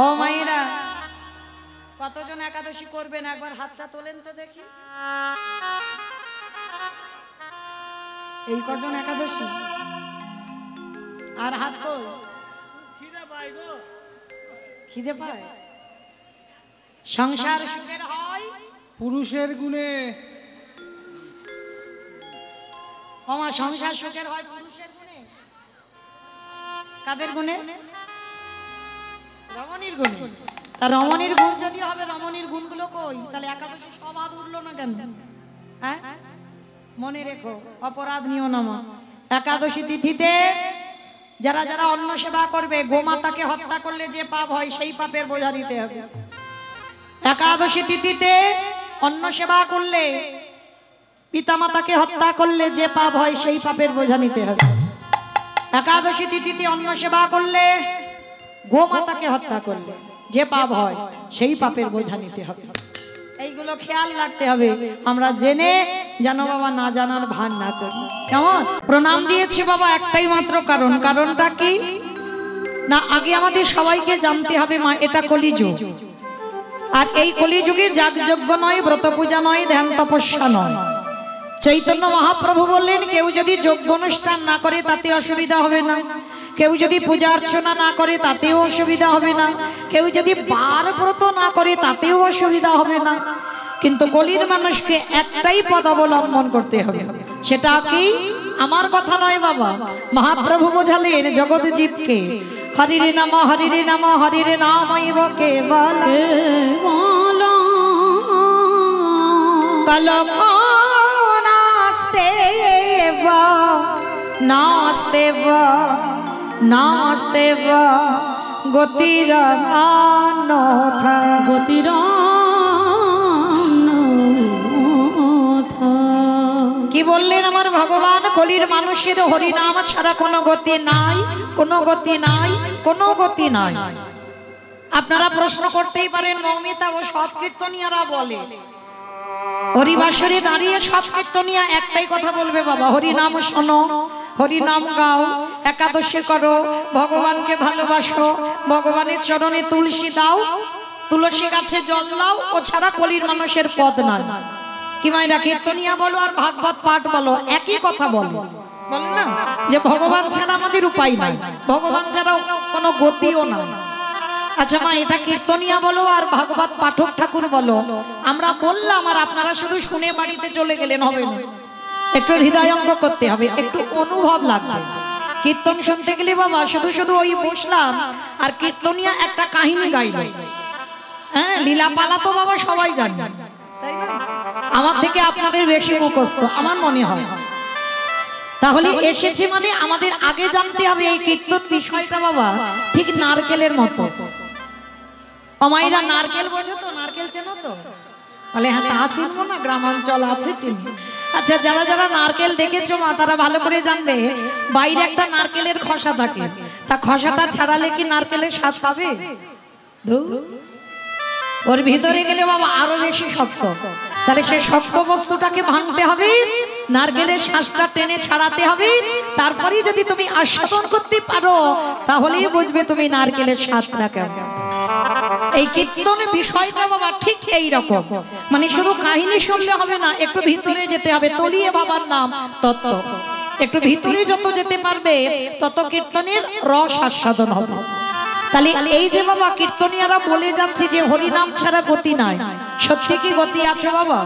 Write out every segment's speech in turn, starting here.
ও মায়েরা, কতজন একাদশী করবেন একবার হাতটা তোলেন তো দেখি। এই কজন একাদশী? আর হাত কই? খিদে পায়? সংসার সুখের হয় পুরুষের গুণে। ওমা, সংসার সুখের হয় পুরুষের গুণে। কাদের গুণে? রমণীর গুণে। তা রমণীর গুণ যদি হবে, রমণীর গুণগুলো কই? তাহলে একাদশী সব হাত উঠলো না কেন? হ্যাঁ, মনে রেখো, অপরাধ নিও না। একাদশী তিথিতে যারা যারা অন্ন সেবা করবে, গোমাতাকে হত্যা করলে যে পাপ হয় সেই পাপের বোঝা দিতে হবে। একাদশী তিথিতে অন্ন সেবা করলে, পিতামাতাকে হত্যা করলে যে পাপ হয় সেই পাপের বোঝা নিতে হবে। একাদশী তিথিতে অন্ন সেবা করলে, গোমাতাকে হত্যা করলে যে পাপ হয় সেই পাপের বোঝা নিতে হবে। এইগুলো খেয়াল রাখতে হবে। আমরা জেনে যেন বাবা না জানার ভান না করি। কেমন? প্রণাম দিয়েছি বাবা একটাই মাত্র কারণ। কারণটা কি না, আগে আমাদের সবাইকে জানতে হবে মা, এটা কলিযুগ। আর এই কলিযুগে যাগযজ্ঞ নয়, ব্রত পূজা নয়, ধ্যান তপস্যা নয়। চৈতন্য মহাপ্রভু বললেন, কেউ যদি যজ্ঞ অনুষ্ঠান না করে তাতে অসুবিধা হবে না, কেউ যদি পূজা অর্চনা না করে তাতেও অসুবিধা হবে না, কেউ যদি বার ব্রত না করে তাতেও অসুবিধা হবে না। কিন্তু কলির মানুষকে একটাই পথ অবলম্বন করতে হবে। সেটা কি? আমার কথা নয় বাবা, মহাপ্রভু বোঝালেন জগৎ জীবকে, হরিরে নাম হরিরে নাম হরিরে নামৈব কেবল কলম নাস্তে নাস্তে নাস্তে গতির অন্যথা গতির। কি বললেন আমার ভগবান? কলির মানুষের হরিনাম ছাড়া কোনো গতি নাই, কোনো গতি নাই, কোনো গতি নাই। আপনারা প্রশ্ন করতেই পারেন, মৌমিতা ও সব কীর্তনিয়ারা বলে, হরিবাসরে দাঁড়িয়ে সব কীর্তনিয়া একটাই কথা বলবে বাবা, হরিনাম শোনো, হরিনাম গাও, একাদশী করো, ভগবানকে ভালোবাসো, ভগবানের চরণে তুলসী দাও, তুলসী গাছে জল দাও, ও ছাড়া কলির মানুষের পদ নাই। কি মাইরা, কীর্তনিয়া বলো আর ভাগবত পাঠ বলো, একই কথা বলো। বলে না যে ভগবান ছাড়া আমাদের উপায় নাই, ভগবান ছাড়া কোনো গতিও নাই। আচ্ছা মা, এটা কীর্তনিয়া বলো আর ভাগবত পাঠক ঠাকুর বলো, আমরা বললাম আর আপনারা শুধু শুনে বাড়িতে চলে গেলেন, হবে না। একটু হৃদয়ঙ্গ করতে হবে, একটু অনুভব লাগবে। কীর্তন শুনতে গেলে বাবা শুধু শুধু ওই বসলাম আর কীর্তনিয়া একটা কাহিনী গাইল, হ্যাঁ, লীলা পালা তো বাবা সবাই জানে, তাই না? আমার থেকে আপনাদের বেশি মুখস্থ আমার মনে হয়। তাহলে এসেছে মানে আমাদের আগে জানতে হবে এই কীর্তন বিষয়টা বাবা ঠিক নারকেলের মতো। অমাইরা নারকেল বোঝো তো? নারকেল চেনো তো? বলে হ্যাঁ, তা চিনবো না, গ্রাম অঞ্চল আছে চিনি। আচ্ছা, যারা যারা নারকেল দেখেছো মা, তারা ভালো করে জানবে বাইরে একটা নারকেলের খোসা থাকে, তা খোসাটা ছাড়ালে কি নারকেলের স্বাদ পাবে? ওর ভিতরে গেলে বাবা আরো বেশি শক্ত। তাহলে সেই শক্ত বস্তুটাকে ভাঙতে হবে, নারকেলের শ্বাসটা টেনে ছাড়াতে হবে, তারপরেই যদি তুমি আস্বাদন করতে পারো তাহলেই বুঝবে তুমি নারকেলের স্বাদটা কেমন। এই কীর্তন বিষয়টা বাবা ঠিক এই রকম, মানে শুধু কাহিনী শুনলে হবে না, একটু ভিতরে যেতে হবে। তলিয়ে বাবার নাম তত্ত্ব, একটু ভিতরে যত যেতে পারবে তত কীর্তনের রস আস্বাদন হবে। তাহলে এই যে বাবা কীর্তনিয়ারা বলে যাচ্ছে যে হরিনাম ছাড়া গতি নাই, সত্যি কি গতি আছে বাবা?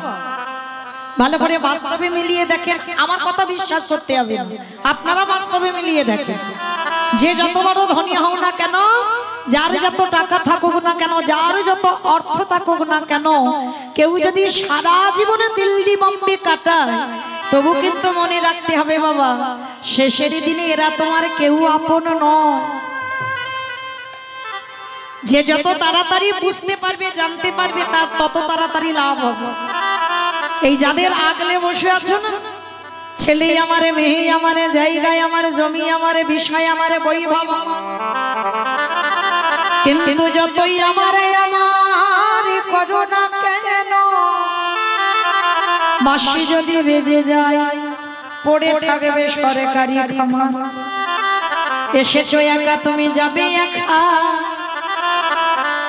ভালো করে বাস্তবে মিলিয়ে দেখেন, আমার কথা বিশ্বাস করতে হবে না, আপনারা বাস্তবে মিলিয়ে দেখেন। যে যত বড় ধনী হও না কেন, যার যত টাকা থাকুক না কেন, যার যত অর্থ থাকুক না কেন, কেউ যদি সারা জীবনে দিল্লি বম্বে কাটায়, তবু কিন্তু মনে রাখতে হবে বাবা শেষের দিনে এরা তোমার কেউ আপন নয়। যে যত তাড়াতাড়ি বুঝতে পারবে, জানতে পারবে, তার তত তাড়াতাড়ি লাভ হবে। এই যাদের আগলে বসে আছো না, ছেলে আমারে, মেয়ে আমারে, জায়গায় আমারে, জমি আমারে, বিষয় আমারে, বৈভব, কিন্তু যতই আমারে আমার করো না কেন, বাঁশি যদি বেজে যায় পড়ে থাকবে সরকারি খামার। এসেছো একা, তুমি যাবে একা,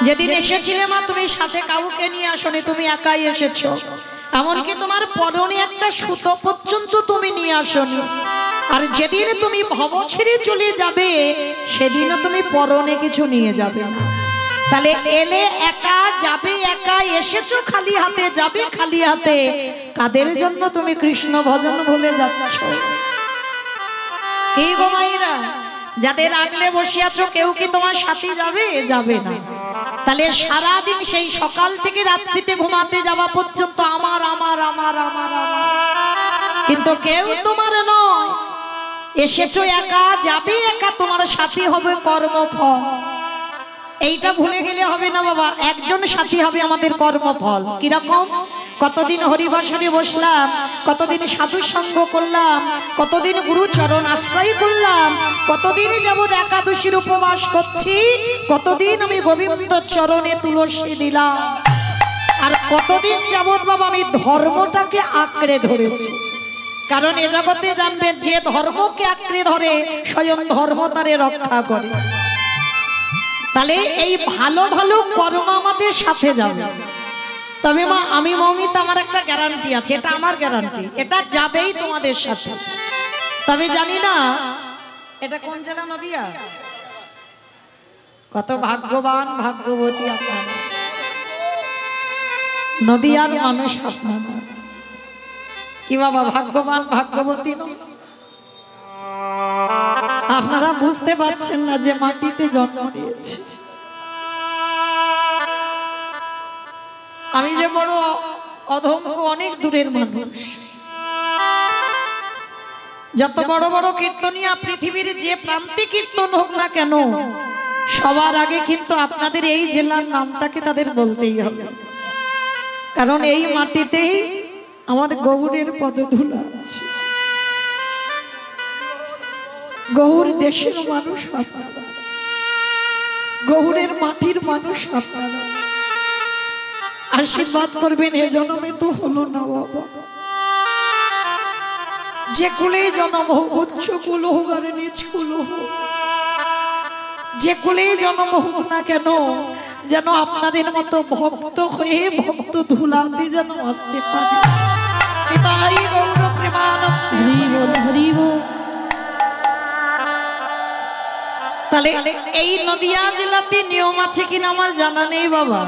যেদিন এসেছিলে মা তুমি সাথে কাউকে নিয়ে আসনি, তুমি একাই এসেছো। এমনকি তোমার পরনে একটা সুতো পর্যন্ত তুমি নিয়ে আসনি। আর যেদিন তুমি ভব ছেড়ে চলে যাবে সেদিনও তুমি পরনে কিছু নিয়ে যাবে না। তাহলে এলে একা, যাবে একা, এসেছো খালি হাতে, যাবে খালি হাতে। কাদের জন্য তুমি কৃষ্ণ ভজন ভুলে যাচ্ছ? কি গো মাইরা, যাদের আগলে বসে আছো কেউ কি তোমার সাথে যাবে? যাবে না। তাহলে সারাদিন সেই সকাল থেকে রাত্রিতে ঘুমাতে যাওয়া পর্যন্ত আমার আমার আমার আমার আমার, কিন্তু কেউ তোমার নয়। এসেছো একা, যাবে একা, তোমার সাথী হবে কর্মফল। এইটা ভুলে গেলে হবে না বাবা, একজন সাথী হবে আমাদের কর্মফল। কিরকম? কতদিন হরিবাসরে বসলাম, কতদিন সাধু সঙ্গ করলাম, কতদিন গুরু চরণ আশ্রয় করলাম, কতদিন যাবৎ একাদশীর উপবাস করছি, কতদিন আমি গোবিন্দ চরণে তুলসী দিলাম, আর কতদিন যাবৎ বাবা আমি ধর্মটাকে আঁকড়ে ধরেছি। কারণ এ জগতে জানবেন যে ধর্মকে আঁকড়ে ধরে স্বয়ং ধর্ম তারে রক্ষা করে। তাহলে এই ভালো ভালো কর্ম আমাদের সাথে যাবে। তবে মা আমি মৌমিতা, আমার একটা গ্যারান্টি আছে, এটা আমার গ্যারান্টি, এটা যাবেই তোমাদের সাথে। তবে জানি না এটা কোন জেলা, নদিয়া। কত ভাগ্যবান ভাগ্যবতী আপনারা, নদিয়ার মানুষ আপনারা। কি বাবা ভাগ্যবান ভাগ্যবতী নয়? আপনারা বুঝতে পারছেন না যে মাটিতে জন্ম নিয়েছে। আমি যে বড় অধম, অনেক দূরের মানুষ। যত বড় বড় কীর্তনিয়া পৃথিবীর যে প্রান্তে কীর্তন হোক না কেন, সবার আগে কিন্তু আপনাদের এই জেলার নামটাকে তাদের বলতেই হবে। কারণ এই মাটিতেই আমার গৌরের পদধূলা আছে। গৌর দেশের মানুষ আপনারা, গৌরের মাটির মানুষ আপনারা। আশীর্বাদ করবেন, এ জন্মে তো হলো না বাবা, যে কুলেই জন্ম হোক, উচ্চ কুল হোক আর নিচ কুল হোক, যে কুলেই জন্ম হোক না কেন, যেন আপনাদের মতো ভক্ত হয়ে ভক্ত ধুলাতে যেন আসতে পারে। পিতাই গৌর প্রেমানন্দে হরি বল, হরি বল। তাহলে এই নদিয়া জেলাতে নিয়ম আছে কিনা আমার জানা নেই বাবা।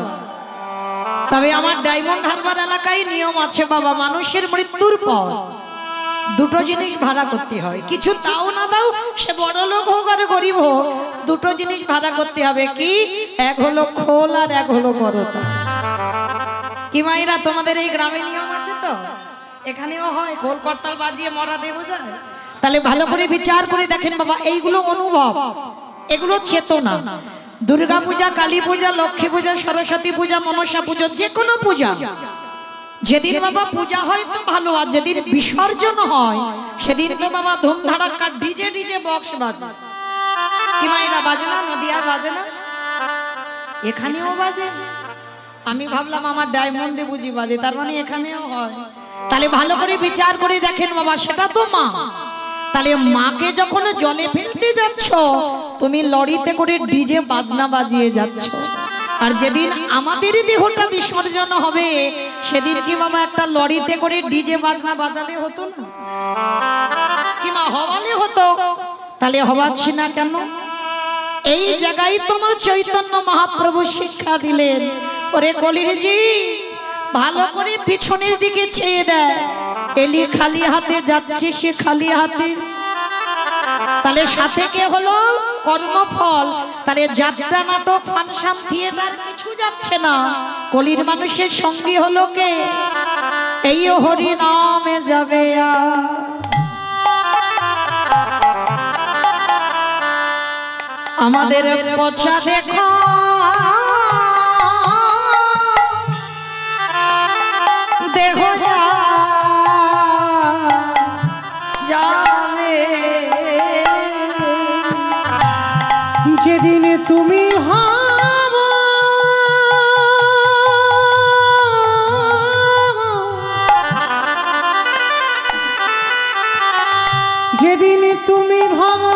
তবে আমার ডায়মন্ড হারবার এলাকায় নিয়ম আছে বাবা, মানুষের মৃত্যুর পর দুটো জিনিস ভাড়া করতে হয়। কিছু তাও না দাও, সে বড় লোক হোক আর গরিব হোক, দুটো জিনিস ভাড়া করতে হবে। কি? এক হলো খোল আর এক হলো করতা। কি মাইরা তোমাদের এই গ্রামে নিয়ম আছে তো? এখানেও হয়, খোল করতাল বাজিয়ে মরা দেবো যায়। তাহলে ভালো করে বিচার করে দেখেন বাবা, এইগুলো অনুভব, এগুলো চেতনা। দুর্গা পূজা, কালী পূজা, লক্ষ্মী পূজা, সরস্বতী পূজা, মনসা পূজা, যে কোনো পূজা যেদিন বাবা পূজা হয় তো ভালো, আর যেদিন বিসর্জন হয় সেদিন তো বাবা ধুমধাড়াক্কা ডিজে ডিজে বক্স বাজে। কি মাইরা বাজে না? নদিয়া বাজে না? এখানেও বাজে। আমি ভাবলাম আমার ডায়মন্ডে বুঝি বাজে, তার মানে এখানেও হয়। তাহলে ভালো করে বিচার করে দেখেন বাবা, সেটা তো মা। তাহলে মাকে যখন জলে ফেলতে যাচ্ছ, তুমি লরিতে করে ডিজে বাজনা বাজিয়ে যাচ্ছ। আর যেদিন আমাদের দেহটা বিসর্জন হবে সেদিন কি বাবা একটা লরিতে করে ডিজে বাজনা বাজালে হতো না? কি মা হওয়ালে হতো? তাহলে হওয়াচ্ছি না কেন? এই জায়গায় তোমার চৈতন্য মহাপ্রভু শিক্ষা দিলেন, ওরে কলিরজি ভালো করে পিছনের দিকে চেয়ে দেয়, এলি খালি হাতে যাচ্ছে, সে খালি হাতে। তাহলে সাথে কে হলো? কর্মফল। তাহলে যাত্রা, নাটক, ফাংশন, থিয়েটার কিছু যাচ্ছে না, কলির মানুষের সঙ্গী হলো কে? এই হরি নামে যাবে। আমাদের পছা দেখো দেহ যাবে, যেদিন তুমি ভাবো যেদিন তুমি ভাবো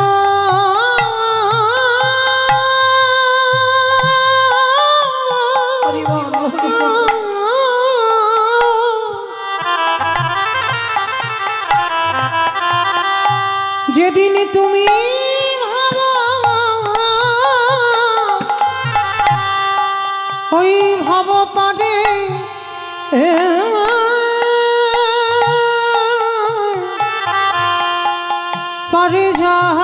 ওই ভব পারে পারে যাবে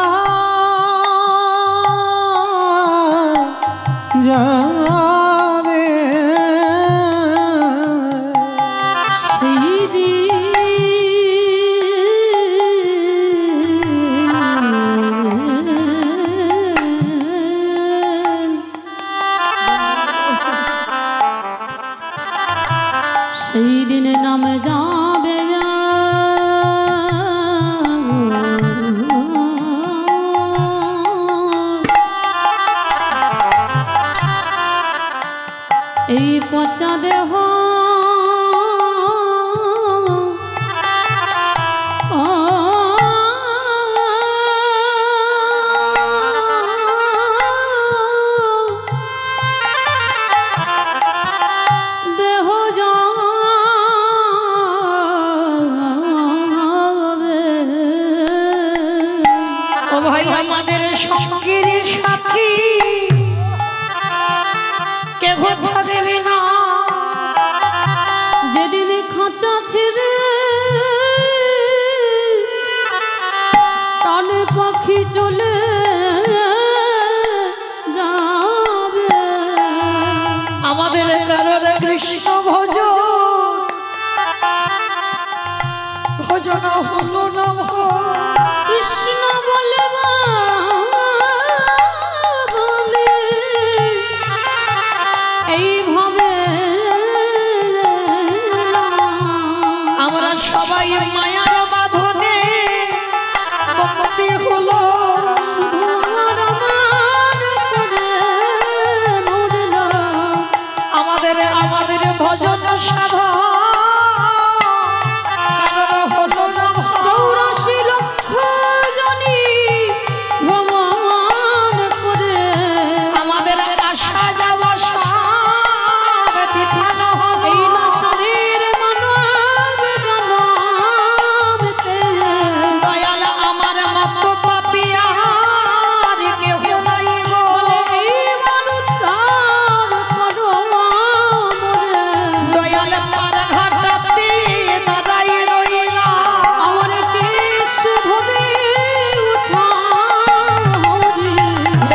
সেই দিনে নামে যাবে এই পচা দেহ আমাদের সঙ্গের সাথী কেহ থাকবে না যেদিন খাঁচা ছেড়ে তালে পাখি চলে যাবে আমাদের কারণে কৃষ্ণ ভজন ভজন হলো না কৃষ্ণ বলে এইভাবে আমরা সবাই মায়ার বাঁধনে ভক্তি হলো শুধু আমার করে মরল আমাদের আমাদের ভজন সাধা কারণ হলো না 84 লক্ষ জনি ভ্রমণ করে আমাদের আশা যাওয়া সব বিফল হলো এই না শরীর মানব জনমতে দয়াল আমার মত পাপিয়ার কেহ নাই গো বলে এই মনুতার করো মরে দয়াল পার ঘাটাতে দাঁড়াই রইলা আমার কেশ ভবে উঠা হরি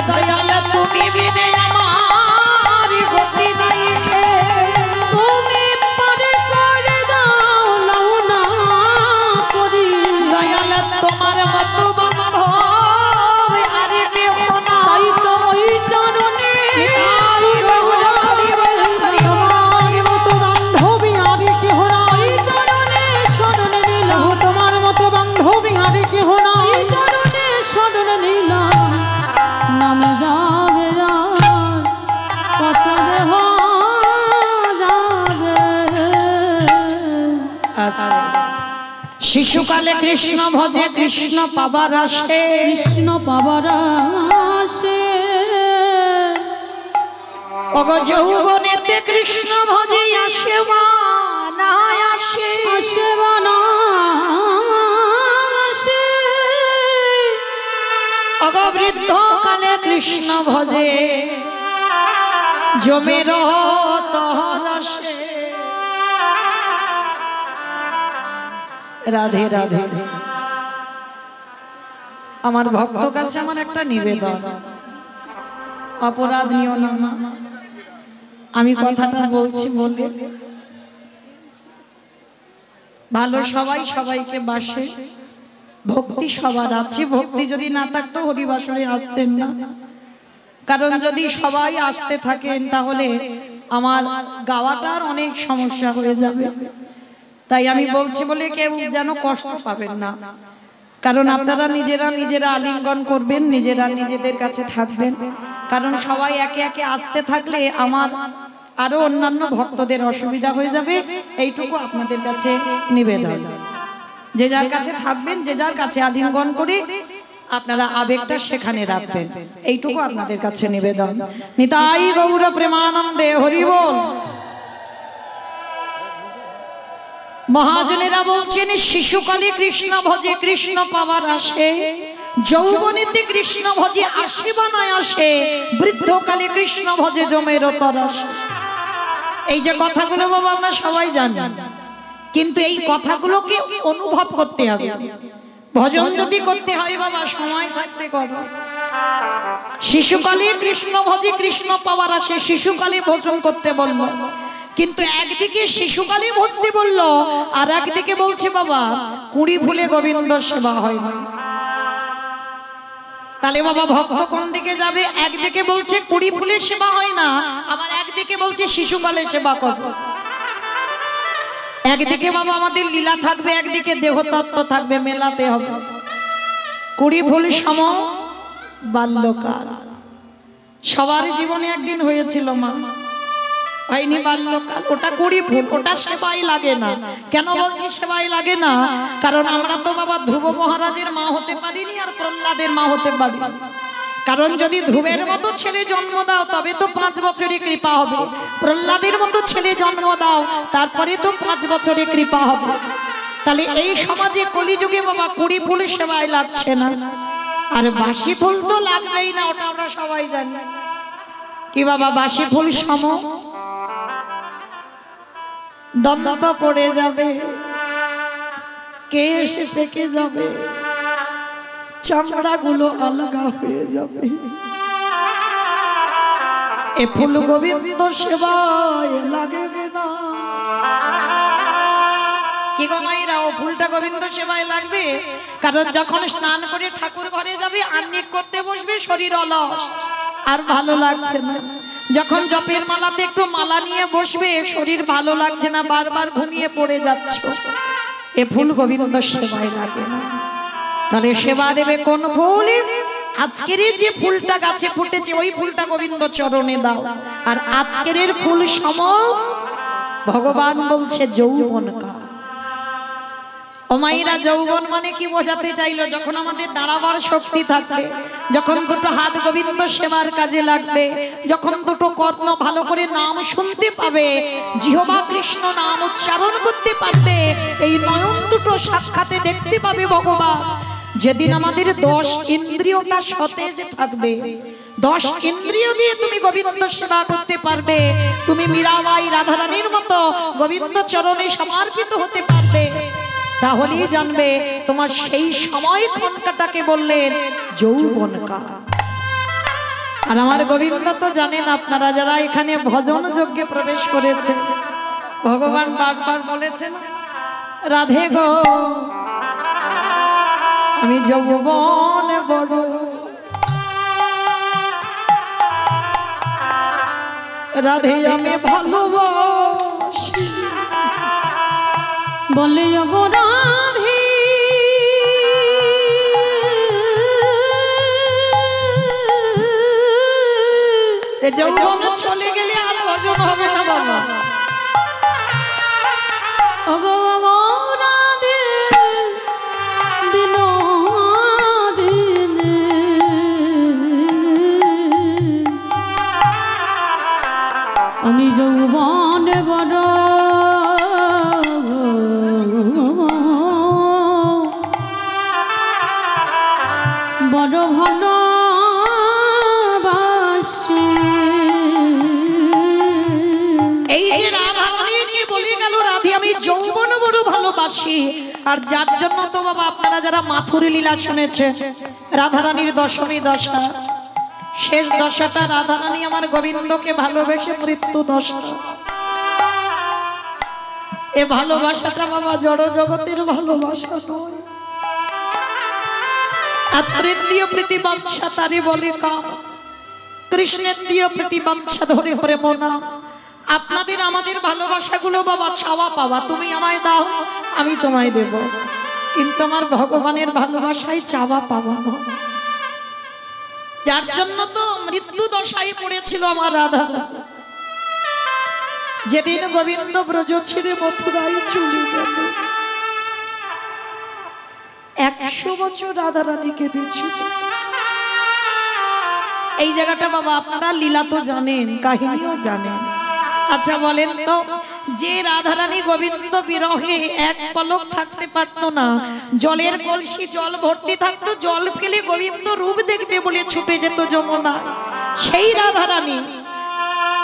দয়াল তুমি বিনে আমার গতি নাই হে তুমি পারে করে দাও নাও না করি দয়াল তোমার মত বান্ধব আর কেহ নাই তাই তো ওই চরণে তাই গৌর হরি বল হরি বল। তোমার মতো বান্ধবী আর কেহ নাই ওই চরণে শরণ নিল তোমার মতো বান্ধবী আর কেহ নাই ওই চরণে শরণ নিল নাম যাবে আর পচা দেহ যাবে শিশুকালে কৃষ্ণ ভজে কৃষ্ণ পাবার আসে কৃষ্ণ পাবার আসে অগ যৌবনেতে কৃষ্ণ ভজে আসে বা না আসে আসে বা না আসে অগ বৃদ্ধ কালে কৃষ্ণ ভজে জমের তহর আসে রাধে রাধে আমার ভক্ত কাছে আমার একটা নিবেদন অপরাধ নিও না আমি কথাটা বলছি বলে ভালো সবাই সবাইকে বাসে ভক্তি সবার আছে ভক্তি যদি না থাকতো হরিবাসরে আসতেন না কারণ যদি সবাই আসতে থাকেন তাহলে আমার গাওয়াটার অনেক সমস্যা হয়ে যাবে তাই আমি বলছি বলে কেউ যেন কষ্ট পাবেন না কারণ আপনারা নিজেরা আলিঙ্গন করবেন নিজেরা নিজেদের কাছে থাকবেন কারণ সবাই একে একে আসতে থাকলে আমার আরো অন্যান্য ভক্তদের অসুবিধা হয়ে যাবে এইটুকু আপনাদের কাছে নিবেদন যে যার কাছে থাকবেন যে যার কাছে আলিঙ্গন করে আপনারা আবেগটা সেখানে রাখবেন এইটুকু আপনাদের কাছে নিবেদন নিতাই গৌর প্রেমানন্দে হরি বল মহাজনেরা বলছেন শিশুকালে কৃষ্ণ ভজে কৃষ্ণ পাওয়ার আসে যৌবনেতে কৃষ্ণ ভজে আসে বা না আসে বৃদ্ধকালে কৃষ্ণ ভজে জমের তর আসে এই যে কথাগুলো বাবা আমরা সবাই জানি, কিন্তু এই কথাগুলোকে অনুভব করতে হবে। ভজন যদি করতে হয় বাবা সময় থাকতে করো। শিশুকালে কৃষ্ণ ভজে কৃষ্ণ পাওয়ার আসে, শিশুকালে ভজন করতে বলল, কিন্তু একদিকে শিশুকালে ভজতে বলল আর একদিকে বলছে বাবা কুড়ি ফুলে গোবিন্দ সেবা হয় না। তাহলে বাবা ভক্ত কোন দিকে যাবে? একদিকে বলছে কুড়ি ফুলে সেবা হয় না, আবার একদিকে বলছে শিশুকালে সেবা করো। একদিকে বাবা আমাদের লীলা থাকবে, একদিকে দেহতত্ত্ব থাকবে, মেলাতে হবে। কুড়ি ফুল সম বাল্যকাল, সবার জীবনে একদিন হয়েছিল মা, হয়নি বাল্যকাল? ওটা কুড়ি ফুল, ওটা সেবাই লাগে না। কেন বলছি সেবাই লাগে না? কারণ আমরা তো বাবা ধ্রুব মহারাজের মা হতে পারিনি আর প্রহ্লাদের মা হতে পারি। কারণ যদি ধ্রুবের মতো ছেলে জন্ম দাও তবে তো 5 বছরে কৃপা হবে, প্রহ্লাদের মতো ছেলে জন্ম দাও তারপরে তো 5 বছরে কৃপা হবে। তাহলে এই সমাজে কলিযুগে বাবা কুড়ি ফুল সেবাই লাগছে না, আর বাসি ফুল তো লাগবেই না, ওটা আমরা সবাই জানি। কি বাবা বাসি ফুল সম দন্ত পড়ে যাবে, কে এসে ফেঁকে যাবে, চামড়া গুলো আলগা হয়ে যাবে। এ ফুল গোবিন্দ সেবায় লাগবে না। কি গো মাইরা, ও ফুলটা গোবিন্দ সেবায় লাগবে? কারণ যখন স্নান করে ঠাকুর ঘরে যাবে, আহ্নিক করতে বসবে, শরীর অলস আর ভালো লাগছে না। যখন জপের মালাতে একটু মালা নিয়ে বসবে, শরীর ভালো লাগছে না, বারবার ঘুমিয়ে পড়ে যাচ্ছ, এ ফুল গোবিন্দ সেবায় লাগে না। তাহলে সেবা দেবে কোন ফুল? আজকের যে ফুলটা গাছে ফুটেছে ওই ফুলটা গোবিন্দ চরণে দাও। আর আজকের ফুল সম ভগবান বলছে যৌবন কা। ও মাইরা, যৌবন মানে কি বোঝাতে চাইলো? যখন আমাদের দাঁড়াবার শক্তি থাকবে, যখন দুটো হাত গোবিন্দ সেবার কাজে লাগবে, যখন দুটো কর্ণ ভালো করে নাম শুনতে পাবে, জিহ্বা কৃষ্ণ নাম উচ্চারণ করতে পারবে, এই নয়ন দুটো সাক্ষাতে দেখতে পাবে ভগবান। যেদিন আমাদের 10 ইন্দ্রিয়টা সতেজ থাকবে, 10 ইন্দ্রিয় দিয়ে তুমি গোবিন্দ সেবা করতে পারবে, তুমি মীরাবাই রাধারানীর মতো গোবিন্দ চরণে সমর্পিত হতে পারবে, তাহলেই জানবে তোমার সেই সময় ক্ষণটাকে বললেন যৌবন কাল। আর আমার গোবিন্দ তো জানেন, আপনারা যারা এখানে ভজন যজ্ঞে প্রবেশ করেছে, ভগবান বারবার বলেছেন রাধে গো আমি যৌবন বড়, রাধে আমি ভালোবাসি, বলে গো রাধে যৌবন চলে গেলে আর ভজন হবে না বাবা। ওগো রাধে বিনোদিনী আমি যৌবন বড়, বড় ভালোবাসি। এই যে রাধারানীকে বলে গেল রাধে আমি যৌবন বড় ভালোবাসি। আর যার জন্য তো বাবা আপনারা যারা মাথুরি লীলা শুনেছেন, রাধারানীর দশমী দশা, শেষ দশাটা রাধারানী আমার গোবিন্দকে ভালোবেসে মৃত্যু দশা। এ ভালোবাসাটা বাবা জড় জগতের ভালোবাসা নয়। আত্রেন্দ্রিয় প্রীতিবাঞ্ছা তারে বলে কাম, কৃষ্ণেন্দ্রিয় প্রীতিবাঞ্ছা ধরে প্রেম নাম। আপনাদের আমাদের ভালোবাসাগুলো বাবা চাওয়া পাওয়া, তুমি আমায় দাও আমি তোমায় দেব, কিন্তু আমার ভগবানের ভালোবাসায় চাওয়া পাওয়া নয়। যার জন্য তো মৃত্যু দশায় পড়েছিল আমার রাধা। যেদিন গোবিন্দ ব্রজ ছেড়ে মথুরায় চলে গেল, 100 বছর রাধারানীকে দিয়েছিল। এই জায়গাটা বাবা আপনারা লীলা তো জানেন, কাহিনীও জানেন। আচ্ছা বলেন তো, যে রাধারানী গোবিন্দ বিরহে এক পলক থাকতে পারতো না, জলের কলসি জল ভর্তি থাকতো, জল ফেলে গোবিন্দ রূপ দেখবে বলে ছুটে যেত যমুনা, সেই রাধারানী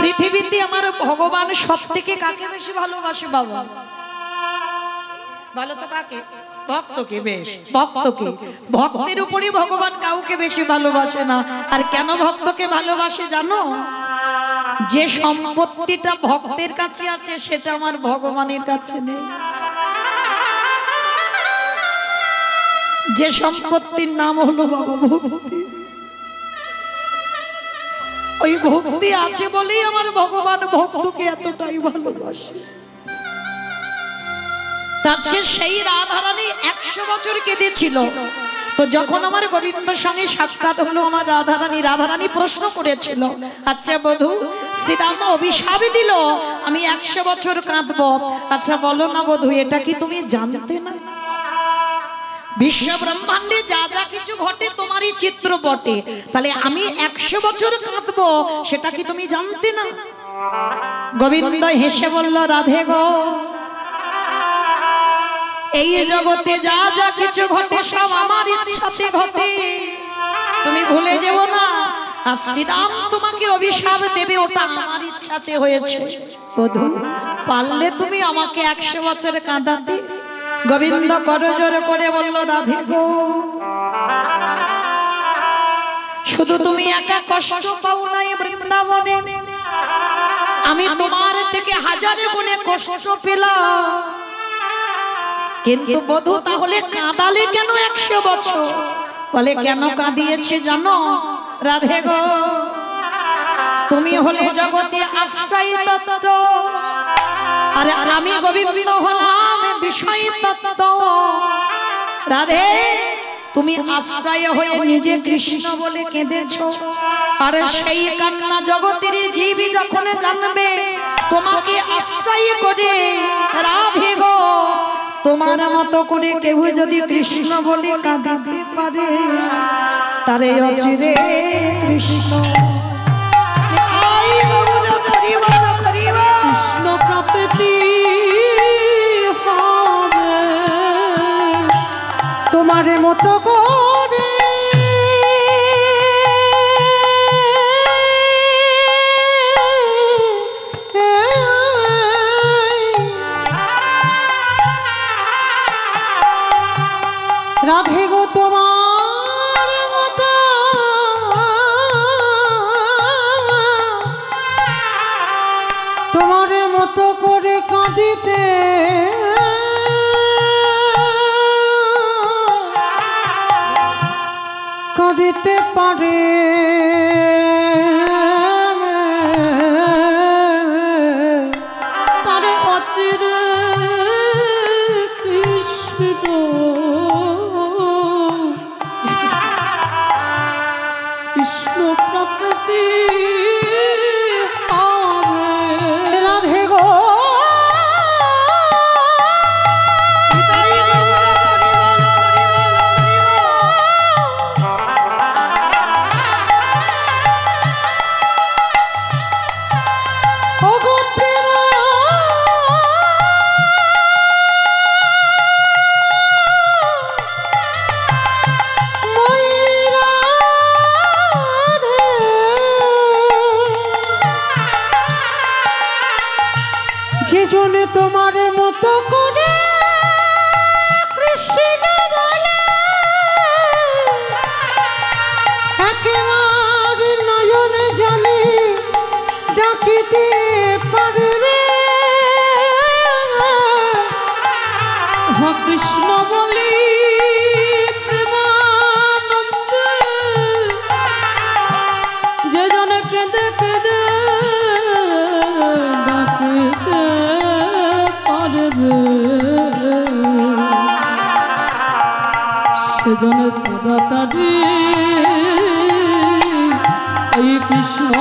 পৃথিবীতে আমার ভগবান সব থেকে কাকে বেশি ভালোবাসে বাবা? ভালো তো কাকে? ভক্তকে। বেশ, ভক্তকে। ভক্তের উপরই ভগবান কাউকে বেশি ভালোবাসে না। আর কেন ভক্তকে ভালোবাসে জানো? যে সম্পত্তিটা ভক্তের কাছে আছে সেটা আমার ভগবানের কাছে নেই। যে সম্পত্তির নাম হলো বাবা ভক্তি। ওই ভক্তি আছে বলেই আমার ভগবান ভক্তকে এতটাই ভালোবাসে। আজকে সেই রাধারানী 100 বছর কেঁদেছিল। তো যখন আমার গোবিন্দর সঙ্গে সাক্ষাৎ হলো আমার রাধারানী প্রশ্ন করেছিল, আচ্ছা বধূ, শ্রীরাম অভিশাপ দিল আমি 100 বছর কাঁদবো, আচ্ছা বলো না বধূ, এটা কি তুমি জানতে না? বিশ্ব ব্রহ্মাণ্ডে যা যা কিছু ঘটে তোমারই চিত্রপটে, তাহলে আমি 100 বছর কাঁদবো সেটা কি তুমি জানতে না? গোবিন্দ হেসে বলল, রাধে গো, এই জগতে যা যা কিছু ঘটে সব আমার ইচ্ছাতে ঘটে, তুমি ভুলে যেও না। আর শ্রীরাম তোমাকে অভিশাপ দেবে, ওটা আমার ইচ্ছাতে হয়েছে। বধূ, পারলে তুমি আমাকে 100 বছর কাঁদাতে। গোবিন্দ করজোড়ে করে বলল, রাধে গো, শুধু তুমি একা কষ্ট পাও না এই বৃন্দাবনে, আমি তোমার থেকে হাজারে গুণে কষ্ট পেলাম। কিন্তু বধূ, তাহলে কাঁদালে কেন 100 বছর? বলে, কেন কাঁদিয়েছে জানো? রাধে গো, তুমি হলে জগতে আশ্রয় তত্ত্ব, আর আমি গোবিন্দ হলাম বিষয় তত্ত্ব। রাধে, তুমি আশ্রয় হয়ে নিজে কৃষ্ণ বলে কেঁদেছো, আর সেই কান্না জগতের জীবী যখন জানবে তোমাকে আশ্রয় করে, রাধে গো, তোমার মতো করে কেউ যদি কৃষ্ণ বলে কাঁদিতে পারে, তারে অচিরে কৃষ্ণ কৃষ্ণ প্রাপ্তি হবে তোমার মতো করে। রাধে গো, তোমার মতো তোমার মতো করে কাঁদিতে কাঁদিতে পারে তারে অচিরে কৃষ্ণ কৃষ্ণ প্রাপ্তি হবে। রাধে গো, ওগো প্রেম ময়ূরা যে জন্য তোমার মতো করে কৃষ্ণ বলে একেবারে নয়নে জলে ডাকিতে পারবে। কৃষ্ণ বলি প্রেমানন্দে, যে জন কেঁদে কেঁদে ডাকিতে পারবে, সেজন তাড়াতাড়ি এই কৃষ্ণ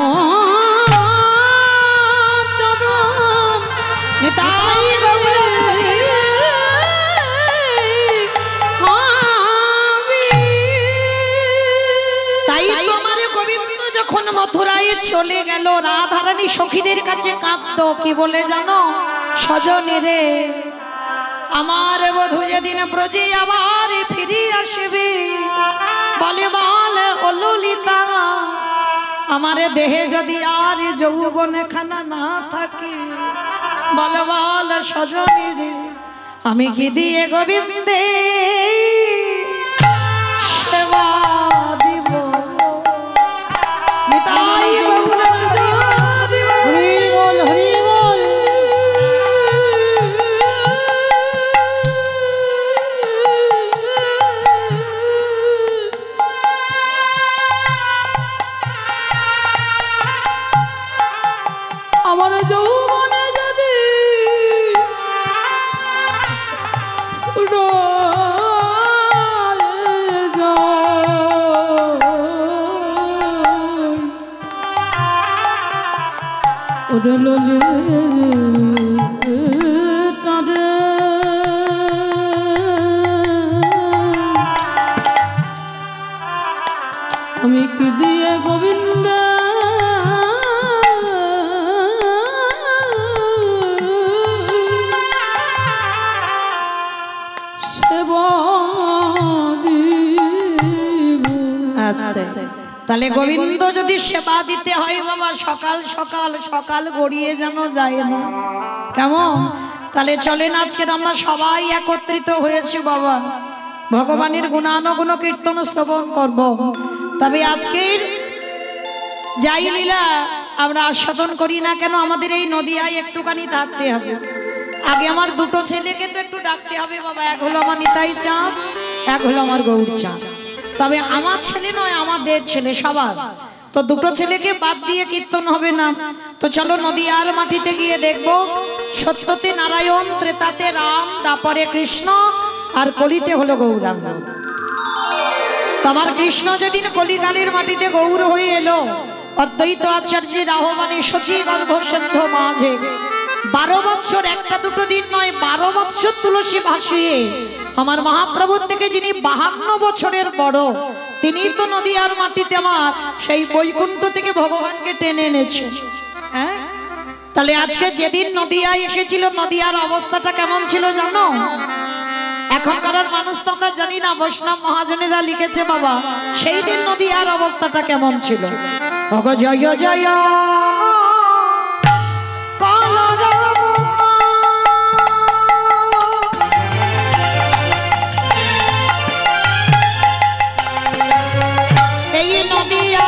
চরণ নিতাই গৌর হরি। তাই তোমার গোবিন্দ যখন মথুরায় চলে গেল, রাধারানী সখীদের কাছে কাঁদতো, কি বলে জানো? সজনী রে, আমার বধূ যেদিন ব্রজে আবার ফিরে আসবে, বলে বল ও ললিতা, আমারে দেহে যদি আর যৌবন খানা না থাকে, বল বল সজনী রে আমি কি দিয়ে গোবিন্দে সেবা দিব। নিতাই গৌরাঙ্গ হরি বল হরি বল। আমার যৌবনে যদি তারে আমি কি দিয়ে গোবিন্দ সেবা দিব। তাহলে গোবিন্দ যদি সেবা দিতে হয় বাবা, সকাল সকাল সকাল গড়িয়ে যেন যায় না, কেমন? তাহলে চলেন আজকে আমরা সবাই একত্রিত হয়েছি বাবা, ভগবানের গুণানুগুণ কীর্তন শ্রবণ করব। তবে আজকের যাই লীলা আমরা আস্বাদন করি না কেন, আমাদের এই নদিয়ায় একটুখানি থাকতে হবে। আগে আমার দুটো ছেলেকে তো একটু ডাকতে হবে বাবা, এক হলো আমার নিতাই চাঁদ, এক হলো আমার গৌর চাঁদ। তবে আমার ছেলে নয়, আমাদের ছেলে সবার, তো দুটো ছেলেকে বাদ দিয়ে কীর্তন হবে না। তো চলো নদিয়ার মাটিতে গিয়ে দেখবো সত্যতে নারায়ণ, ত্রেতাতে রাম, তারপরে কৃষ্ণ, আর কলিতে হলো গৌরাঙ্গ। তোমার কৃষ্ণ যেদিন কলিকালের মাটিতে গৌর হয়ে এলো, অদ্বৈত আচার্যের আহ্বানে শচী গর্ভ সন্ধ মাঝে 12 বৎসর, একটা দুটো দিন নয়, 12 বৎসর তুলসী ভাসিয়ে আমার মহাপ্রভুর থেকে যিনি 52 বছরের বড়, তিনি তো নদিয়ার মাটিতে আমার সেই বৈকুণ্ঠ থেকে ভগবানকে টেনে এনেছে। হ্যাঁ, তাহলে আজকে যেদিন নদিয়ায় এসেছিল, নদিয়ার অবস্থাটা কেমন ছিল জানো? এখনকার মানুষ তো আমরা জানি না, বৈষ্ণব মহাজনেরা লিখেছে বাবা, সেই দিন নদিয়ার অবস্থাটা কেমন ছিল। ভগ জয় জয় এই নদিয়া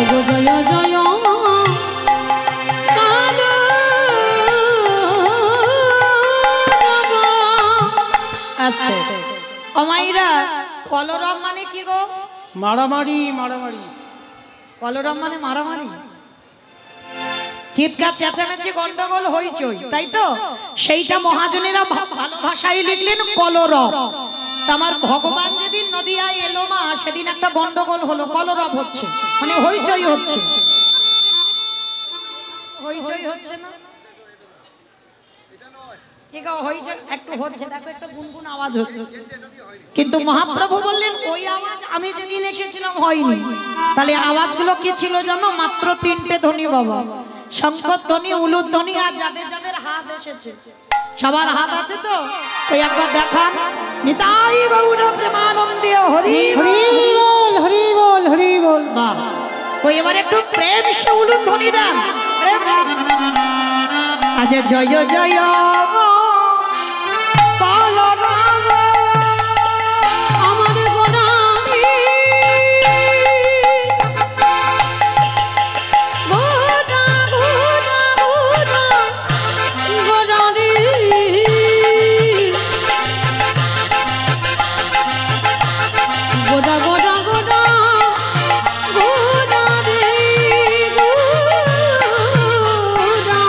জয় জয় অমাইরা কলরব মানে কি গো? মারামারি মারামারি। কলরব মানে মারামারি, চিৎকার চেঁচামেচি, গন্ডগোল, হইচই, তাই তো? সেইটা মহাজনেরা ভালো ভাষায় লিখলেন কলরব। আমার ভগবান যেদিন নদিয়ায় এলো মা, সেদিন একটা গন্ডগোল হলো, কলরব হচ্ছে, মানে হইচই হচ্ছে। হইচই হচ্ছে না? ঠিক আছে, হইচই একটু হচ্ছে, দেখো একটা গুনগুন আওয়াজ হচ্ছে। কিন্তু মহাপ্রভু বললেন ওই আওয়াজ আমি যেদিন এসেছিলাম হয়নি। তাহলে আওয়াজগুলো কি ছিল জানো? মাত্র 3টে ধ্বনি বাবা, শঙ্কর ধ্বনি, উলুর ধ্বনি, আর যাদের যাদের হাত এসেছে, সবার হাত আছে তো? ওই একবার দেখান। নিতাই গৌর প্রেমানন্দে হরি হরি বল হরি বল হরি বল। বাহ, ওই এবার একটু প্রেম সে উলুর ধ্বনি দেন। আজ জয় জয় আমার গোড়ামি গোড়া গোড়া গোড়া গোড়ারি গোড়া গোড়া গোড়া গোড়ারি গোড়া